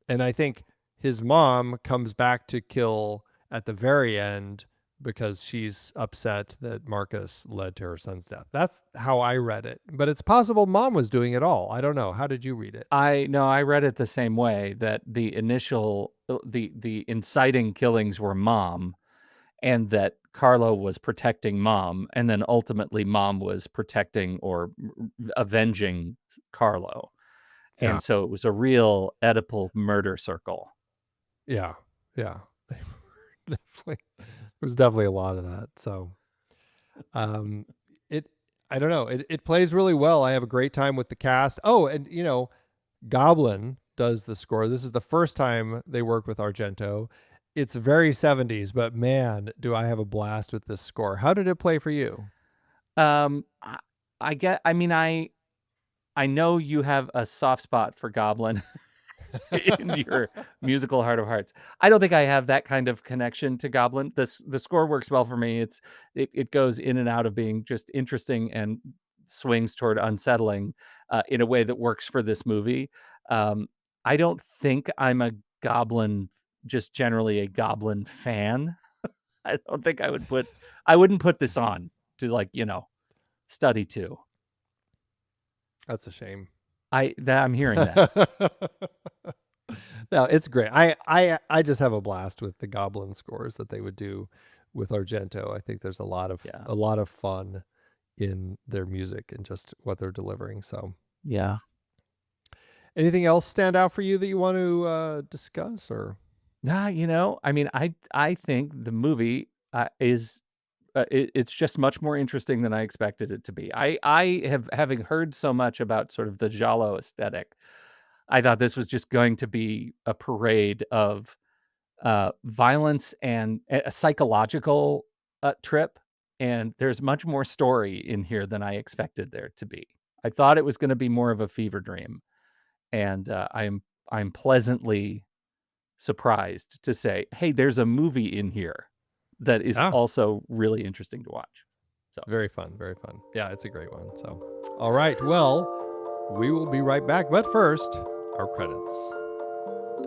S2: And I think his mom comes back to kill at the very end because she's upset that Marcus led to her son's death. That's how I read it. But it's possible mom was doing it all. I don't know. How did you read it?
S1: I read it the same way, that the initial the inciting killings were mom, and that Carlo was protecting mom, and then ultimately mom was protecting or avenging Carlo.
S2: Yeah.
S1: And so it was a real Oedipal murder circle.
S2: Yeah. Yeah. Definitely. There was definitely a lot of that. So um it I don't know. It plays really well. I have a great time with the cast. Oh, and Goblin does the score. This is the first time they work with Argento. It's very 70s, but man, do I have a blast with this score. How did it play for you?
S1: I, I mean, I know you have a soft spot for Goblin in your musical Heart of Hearts. I don't think I have that kind of connection to Goblin. The score works well for me. It goes in and out of being just interesting and swings toward unsettling in a way that works for this movie. Um, I don't think I'm a Goblin, just generally a Goblin fan. I don't think I wouldn't put this on to, like, study to.
S2: That's a shame.
S1: I'm hearing that.
S2: No, it's great. I just have a blast with the Goblin scores that they would do with Argento. I think there's
S1: Yeah.
S2: a lot of fun in their music and just what they're delivering. So,
S1: Yeah.
S2: anything else stand out for you that you want to discuss or?
S1: I mean, I think the movie is it's just much more interesting than I expected it to be. Having heard so much about sort of the Giallo aesthetic, I thought this was just going to be a parade of violence and a psychological trip. And there's much more story in here than I expected there to be. I thought it was going to be more of a fever dream, and I'm pleasantly surprised to say, hey, there's a movie in here that is
S2: Yeah,
S1: also really interesting to watch. So
S2: very fun, very fun. Yeah, it's a great one. So, all right. Well, we will be right back. But first, our credits.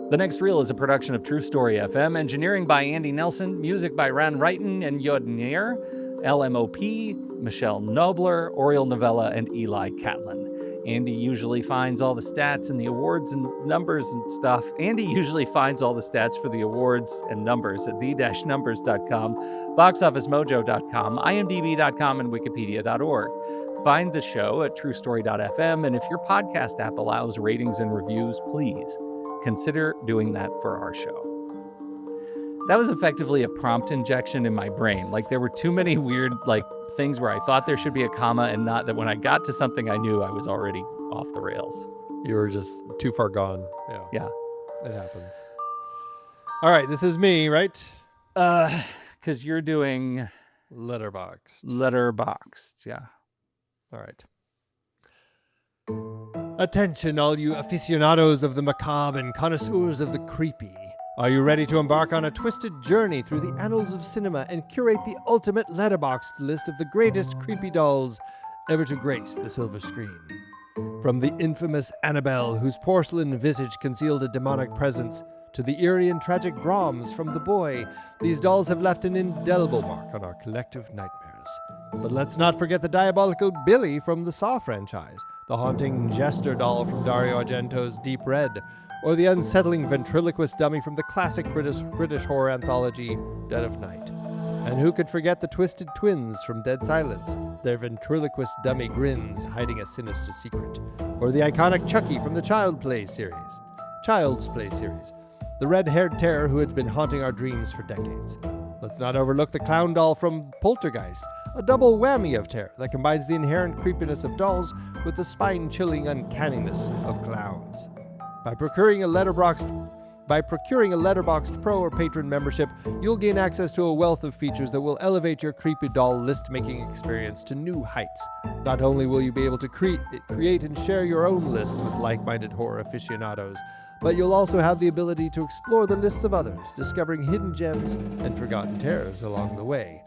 S1: The Next Reel is a production of True Story FM, engineering by Andy Nelson, music by Ran Wrighton and Yod Nier, LMOP, Michelle Nobler, Oriel Novella, and Eli Catlin. Andy usually finds all the stats and the awards and numbers and stuff. Andy usually finds all the stats for the awards and numbers at the-numbers.com, boxofficemojo.com, imdb.com, and wikipedia.org. Find the show at truestory.fm, and if your podcast app allows ratings and reviews, please consider doing that for our show. That was effectively a prompt injection in my brain. Like, there were too many weird, things where I thought there should be a comma and not, that when I got to something I knew, I was already off the rails.
S2: You were just too far gone.
S1: Yeah.
S2: It happens. All right, this is me, right?
S1: Because you're doing
S2: Letterboxd.
S1: Letterboxd, yeah.
S2: All right. Attention, all you aficionados of the macabre and connoisseurs of the creepy. Are you ready to embark on a twisted journey through the annals of cinema and curate the ultimate letterboxed list of the greatest creepy dolls ever to grace the silver screen? From the infamous Annabelle, whose porcelain visage concealed a demonic presence, to the eerie and tragic Brahms from The Boy, these dolls have left an indelible mark on our collective nightmares. But let's not forget the diabolical Billy from the Saw franchise, the haunting jester doll from Dario Argento's Deep Red, or the unsettling ventriloquist dummy from the classic British horror anthology Dead of Night. And who could forget the twisted twins from Dead Silence, their ventriloquist dummy grins hiding a sinister secret, or the iconic Chucky from the Child's Play series, the red-haired terror who had been haunting our dreams for decades. Let's not overlook the clown doll from Poltergeist, a double whammy of terror that combines the inherent creepiness of dolls with the spine-chilling uncanniness of clowns. By procuring a Letterboxd Pro or Patron membership, you'll gain access to a wealth of features that will elevate your creepy doll list-making experience to new heights. Not only will you be able to create and share your own lists with like-minded horror aficionados, but you'll also have the ability to explore the lists of others, discovering hidden gems and forgotten terrors along the way.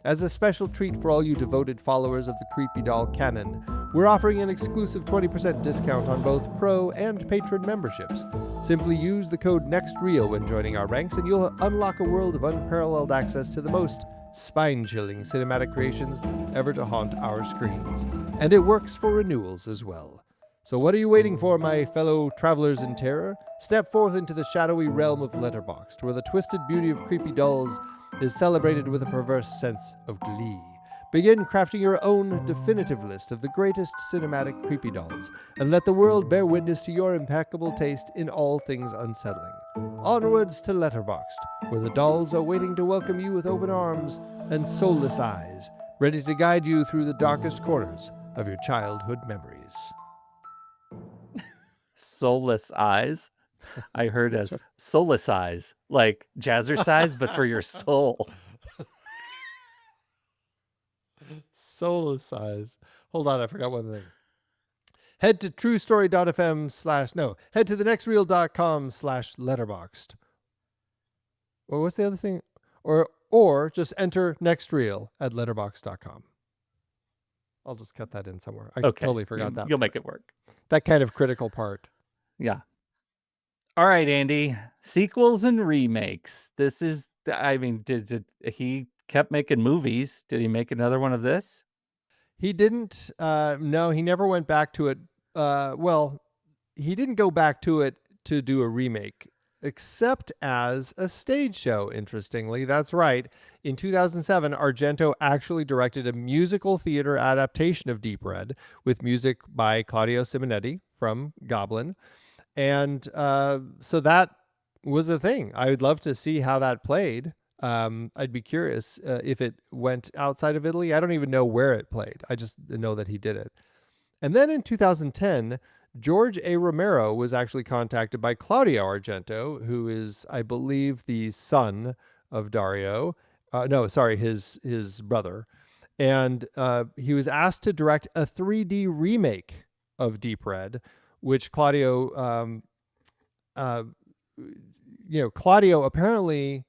S2: As a special treat for all you devoted followers of the Creepy Doll canon, we're offering an exclusive 20% discount on both Pro and Patron memberships. Simply use the code NEXTREEL when joining our ranks and you'll unlock a world of unparalleled access to the most spine-chilling cinematic creations ever to haunt our screens. And it works for renewals as well. So what are you waiting for, my fellow travelers in terror? Step forth into the shadowy realm of Letterboxd, where the twisted beauty of creepy dolls is celebrated with a perverse sense of glee. Begin crafting your own definitive list of the greatest cinematic creepy dolls, and let the world bear witness to your impeccable taste in all things unsettling. Onwards to Letterboxd, where the dolls are waiting to welcome you with open arms and soulless eyes, ready to guide you through the darkest corners of your childhood memories.
S1: Soulless eyes? I heard as soulless eyes, like jazzercise, but for your soul.
S2: Soulless eyes. Hold on, I forgot one thing. Head to truestory.fm/, head to thenextreel.com/letterboxd. Or what's the other thing? Or just enter nextreel at letterboxd.com. I'll just cut that in somewhere. I totally forgot that.
S1: You'll make it work.
S2: That kind of critical part.
S1: Yeah. All right, Andy. Sequels and remakes. This is, I mean, did he kept making movies? Did he make another one of this?
S2: He didn't. No, he never went back to it. Well, he didn't go back to it to do a remake, except as a stage show, interestingly. That's right. In 2007, Argento actually directed a musical theater adaptation of Deep Red with music by Claudio Simonetti from Goblin. And so that was a thing. I would love to see how that played. I'd be curious if it went outside of Italy. I don't even know where it played. I just know that he did it. And then in 2010, George A. Romero was actually contacted by Claudio Argento, who is, I believe, the son of Dario. His brother. And he was asked to direct a 3D remake of Deep Red, which Claudio, Claudio apparently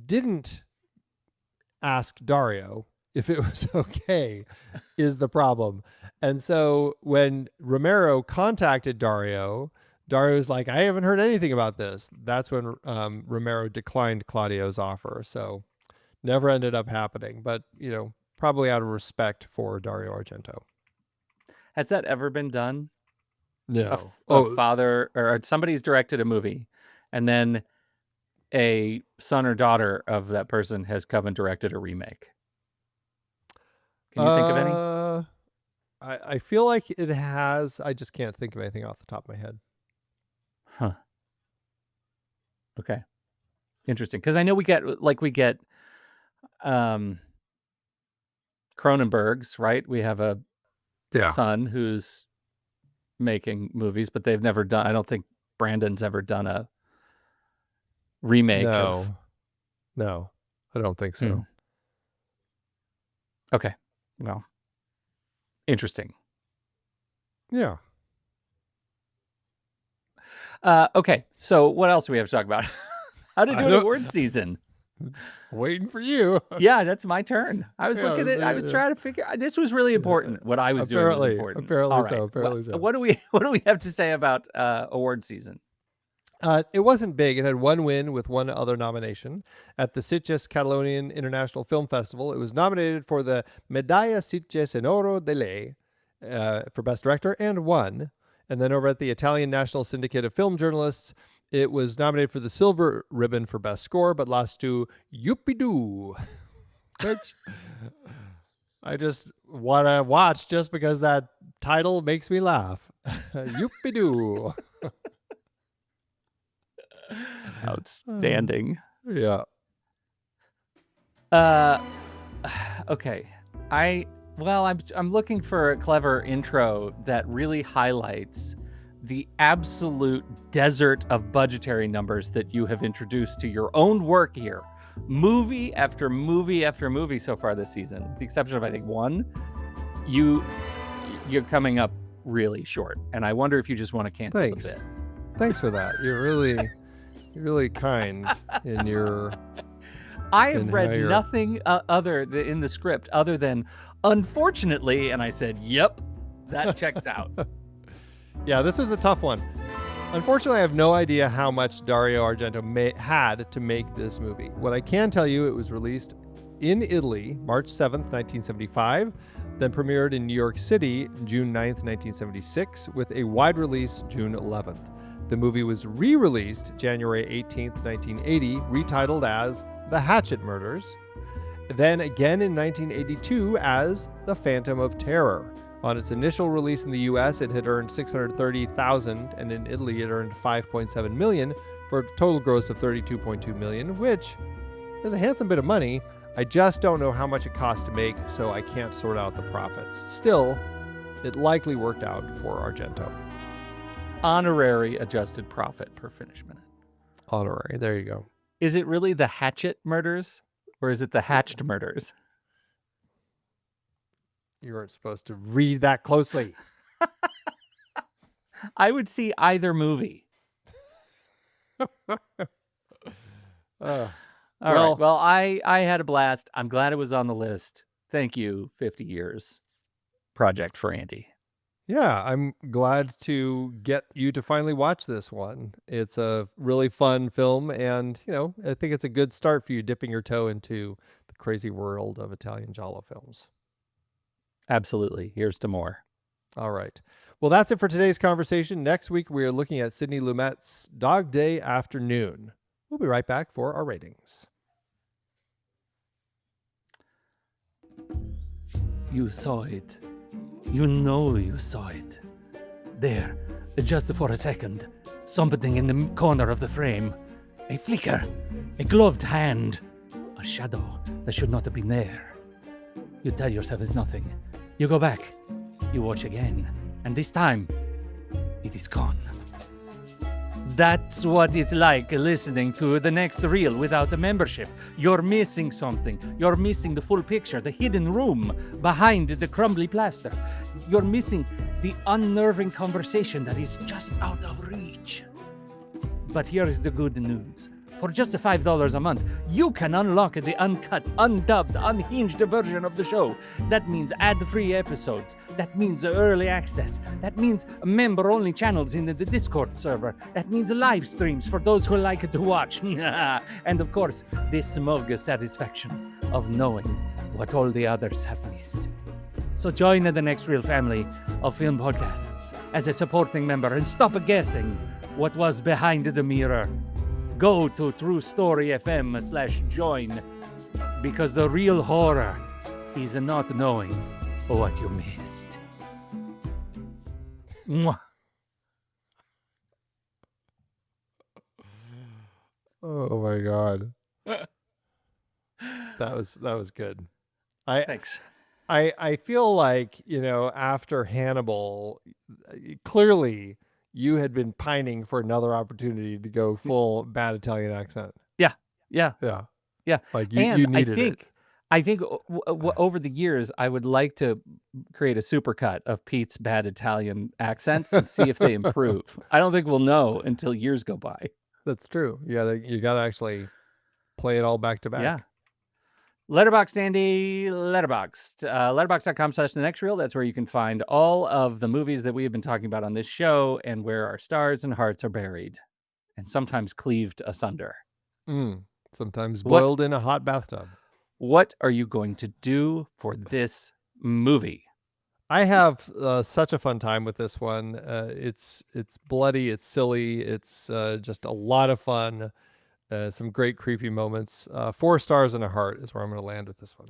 S2: didn't ask Dario if it was okay, is the problem. And so when Romero contacted Dario, Dario's like, I haven't heard anything about this. That's when Romero declined Claudio's offer. So never ended up happening, but, probably out of respect for Dario Argento.
S1: Has that ever been done?
S2: No.
S1: A father or somebody's directed a movie, and then a son or daughter of that person has come and directed a remake. Can you think of any?
S2: I feel like it has. I just can't think of anything off the top of my head.
S1: Huh. Okay. Interesting. Because I know we get Cronenberg's, right? We have a son who's making movies, but they've never done, I don't think Brandon's ever done a remake.
S2: No, I don't think so.
S1: Okay. Well, interesting.
S2: Yeah.
S1: Okay, so what else do we have to talk about? How to do an awards season.
S2: Waiting for you.
S1: Yeah, that's my turn. I was looking at. I was trying to figure. This was really important. What I was doing was important.
S2: Apparently
S1: All right.
S2: so. Apparently so.
S1: What do we have to say about award season?
S2: It wasn't big. It had one win with one other nomination at the Sitges Catalonian International Film Festival. It was nominated for the Medalla Sitges en Oro de Ley for Best Director and won. And then over at the Italian National Syndicate of Film Journalists, it was nominated for the Silver Ribbon for Best Score, but lost to Youpidoo, which I just want to watch just because that title makes me laugh. Youpidoo.
S1: Outstanding.
S2: Yeah.
S1: Okay. I'm looking for a clever intro that really highlights the absolute desert of budgetary numbers that you have introduced to your own work here. Movie after movie after movie so far this season, with the exception of I think one. You're coming up really short, and I wonder if you just want to cancel the bit.
S2: Thanks for that. You're really kind in your.
S1: I have read nothing other in the script other than unfortunately, and I said, "Yep, that checks out."
S2: Yeah, this was a tough one. Unfortunately, I have no idea how much Dario Argento had to make this movie. What I can tell you, it was released in Italy, March 7th, 1975, then premiered in New York City, June 9th, 1976, with a wide release June 11th. The movie was re-released January 18th, 1980, retitled as The Hatchet Murders, then again in 1982 as The Phantom of Terror. On its initial release in the US, it had earned $630,000, and in Italy it earned $5.7 million for a total gross of $32.2 million, which is a handsome bit of money. I just don't know how much it cost to make, so I can't sort out the profits. Still, it likely worked out for Argento.
S1: Honorary adjusted profit per finished minute.
S2: Honorary, there you go.
S1: Is it really the Hatchet Murders, or is it the Hatched Murders?
S2: You weren't supposed to read that closely.
S1: I would see either movie.
S2: All right.
S1: Well, I had a blast. I'm glad it was on the list. Thank you, 50 Years Project for Andy.
S2: Yeah, I'm glad to get you to finally watch this one. It's a really fun film, and, I think it's a good start for you dipping your toe into the crazy world of Italian Giallo films.
S1: Absolutely. Here's to more.
S2: All right. Well, that's it for today's conversation. Next week, we are looking at Sidney Lumet's Dog Day Afternoon. We'll be right back for our ratings.
S1: You saw it. You know you saw it. There, just for a second, something in the corner of the frame. A flicker, a gloved hand, a shadow that should not have been there. You tell yourself it's nothing. You go back, you watch again, and this time, it is gone. That's what it's like listening to the next reel without a membership. You're missing something. You're missing the full picture, the hidden room behind the crumbly plaster. You're missing the unnerving conversation that is just out of reach. But here is the good news. For just $5 a month, you can unlock the uncut, undubbed, unhinged version of the show. That means ad-free episodes. That means early access. That means member-only channels in the Discord server. That means live streams for those who like to watch. And of course, the smug satisfaction of knowing what all the others have missed. So join the Next Reel family of film podcasts as a supporting member and stop guessing what was behind the mirror. Go to TrueStory.fm/join because the real horror is not knowing what you missed. Mwah.
S2: Oh my God. That was good.
S1: Thanks.
S2: I feel like, after Hannibal, clearly you had been pining for another opportunity to go full bad Italian accent.
S1: Yeah.
S2: Like you needed it.
S1: I think over the years, I would like to create a supercut of Pete's bad Italian accents and see if they improve. I don't think we'll know until years go by.
S2: That's true. You gotta actually play it all back to
S1: Yeah.
S2: back.
S1: Letterboxd, Andy, Letterboxd. Letterboxd.com/the next reel. That's where you can find all of the movies that we have been talking about on this show and where our stars and hearts are buried and sometimes cleaved asunder.
S2: Sometimes
S1: What
S2: boiled in a hot bathtub.
S1: What are you going to do for this movie?
S2: I have such a fun time with this one. It's bloody, it's silly, it's just a lot of fun. Some great creepy moments. 4 stars and a heart is where I'm going to land with this one.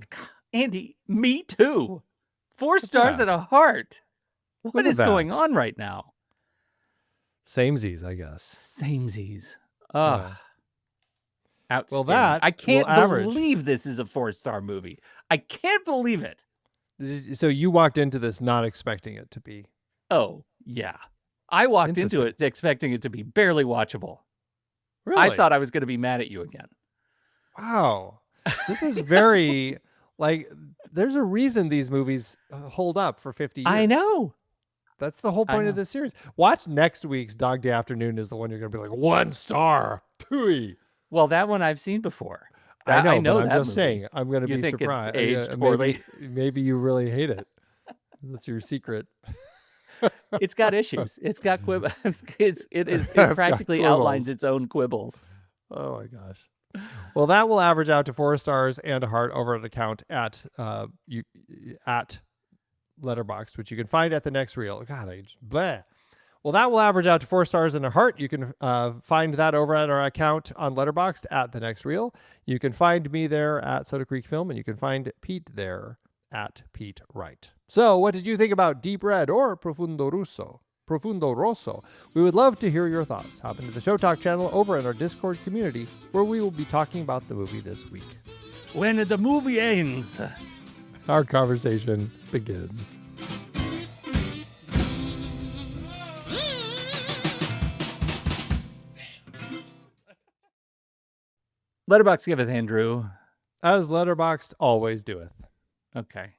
S1: Andy, me too. 4 stars and a heart. What is going on right now?
S2: Samesies, I guess.
S1: Samesies.
S2: Well, that
S1: I can't believe this is a 4-star movie. I can't believe it.
S2: So you walked into this not expecting it to be.
S1: Oh, yeah. I walked into it expecting it to be barely watchable.
S2: Really?
S1: I thought I was going to be mad at you again.
S2: Wow. This is very, like, there's a reason these movies hold up for 50 years.
S1: I know.
S2: That's the whole point of this series. Watch next week's Dog Day Afternoon is the one you're going to be like, 1 star. Tooey.
S1: Well, that one I've seen before.
S2: I know,
S1: but
S2: I'm just saying, I'm going to be surprised.
S1: It's aged poorly?
S2: Maybe you really hate it. That's your secret.
S1: It's got issues. It's got quibbles. It practically outlines its own quibbles.
S2: Oh my gosh. Well, that will average out to 4 stars and a heart over an account at Letterboxd, which you can find at the next reel. God, bleh. Well, that will average out to 4 stars and a heart. You can find that over at our account on Letterboxd at the next reel. You can find me there at Soda Creek Film, and you can find Pete there at Pete Wright. So, what did you think about Deep Red or Profondo Rosso? Profondo Rosso. We would love to hear your thoughts. Hop into the Show Talk channel over in our Discord community, where we will be talking about the movie this week.
S1: When the movie ends,
S2: our conversation begins.
S1: Letterboxd giveth, Andrew.
S2: As Letterboxd always doeth.
S1: Okay.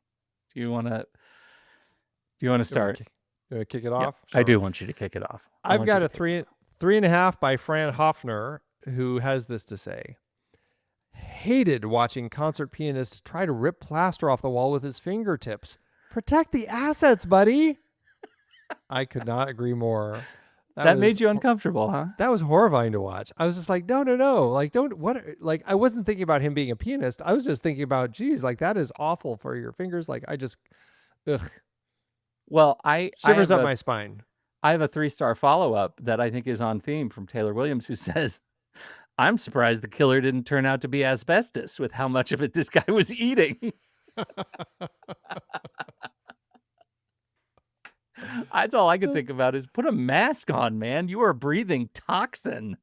S1: Do you want to start?
S2: Do I kick it off?
S1: Sure. I do want you to kick it off.
S2: I've got a 3.5 by Fran Hoffner, who has this to say. Hated watching concert pianist try to rip plaster off the wall with his fingertips. Protect the assets, buddy. I could not agree more.
S1: That made you uncomfortable, huh?
S2: That was horrifying to watch. I was just like, no. Like, I wasn't thinking about him being a pianist. I was just thinking about, geez, like, that is awful for your fingers. Like, ugh.
S1: Well,
S2: shivers up my spine.
S1: I have a 3-star follow-up that I think is on theme from Taylor Williams, who says, I'm surprised the killer didn't turn out to be asbestos with how much of it this guy was eating. That's all I could think about is put a mask on, man. You are breathing toxin.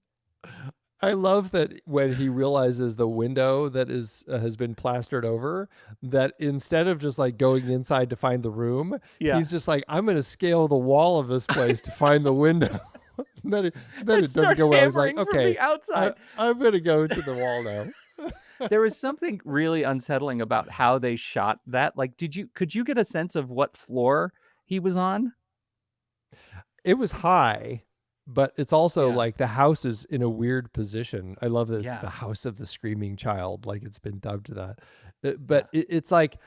S2: I love that when he realizes the window that has been plastered over, that instead of just like going inside to find the room, he's just like, I'm going to scale the wall of this place to find the window. then it doesn't go well. He's like, okay, I'm going to go to the wall now.
S1: There was something really unsettling about how they shot that. Like, could you get a sense of what floor he was on?
S2: It was high, but it's also like the house is in a weird position. I love that it's the house of the screaming child. Like, it's been dubbed that. But it's like,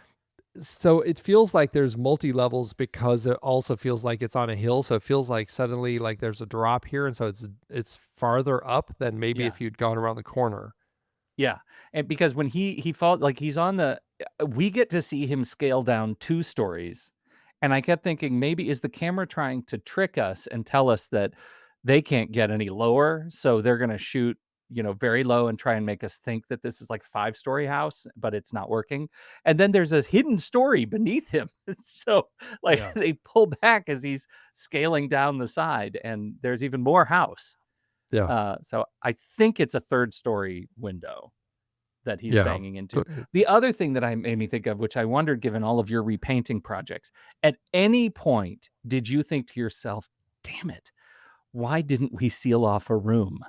S2: so it feels like there's multi-levels because it also feels like it's on a hill. So it feels like suddenly like there's a drop here. And so it's farther up than maybe if you'd gone around the corner.
S1: Yeah. And because when he falls, like he's on we get to see him scale down 2 stories. And I kept thinking, maybe is the camera trying to trick us and tell us that they can't get any lower? So they're going to shoot, very low and try and make us think that this is like a 5-story house, but it's not working. And then there's a hidden story beneath him. So they pull back as he's scaling down the side and there's even more house.
S2: Yeah.
S1: So I think it's a 3rd-story window that he's banging into. The other thing that made me think of, which I wondered, given all of your repainting projects, at any point did you think to yourself, damn it, why didn't we seal off a room?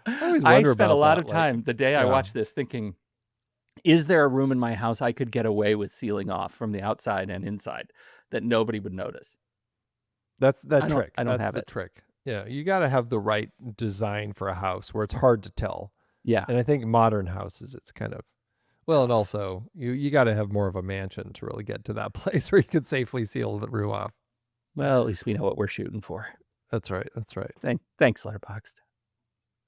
S2: I always
S1: I
S2: wonder
S1: spent a
S2: about
S1: lot
S2: that,
S1: of
S2: like,
S1: time the day I
S2: yeah,
S1: watched this thinking, is there a room in my house I could get away with sealing off from the outside and inside that nobody would notice?
S2: that's that
S1: I don't
S2: trick.
S1: I don't
S2: That's
S1: have
S2: the
S1: it.
S2: trick. Yeah, you gotta have the right design for a house where it's hard to tell.
S1: Yeah.
S2: And I think modern houses, it's kind of well, and
S1: Tough.
S2: also you gotta have more of a mansion to really get to that place where you could safely seal the room off.
S1: Well, at least we know what we're shooting for.
S2: That's right. That's right.
S1: Thanks, Letterboxd.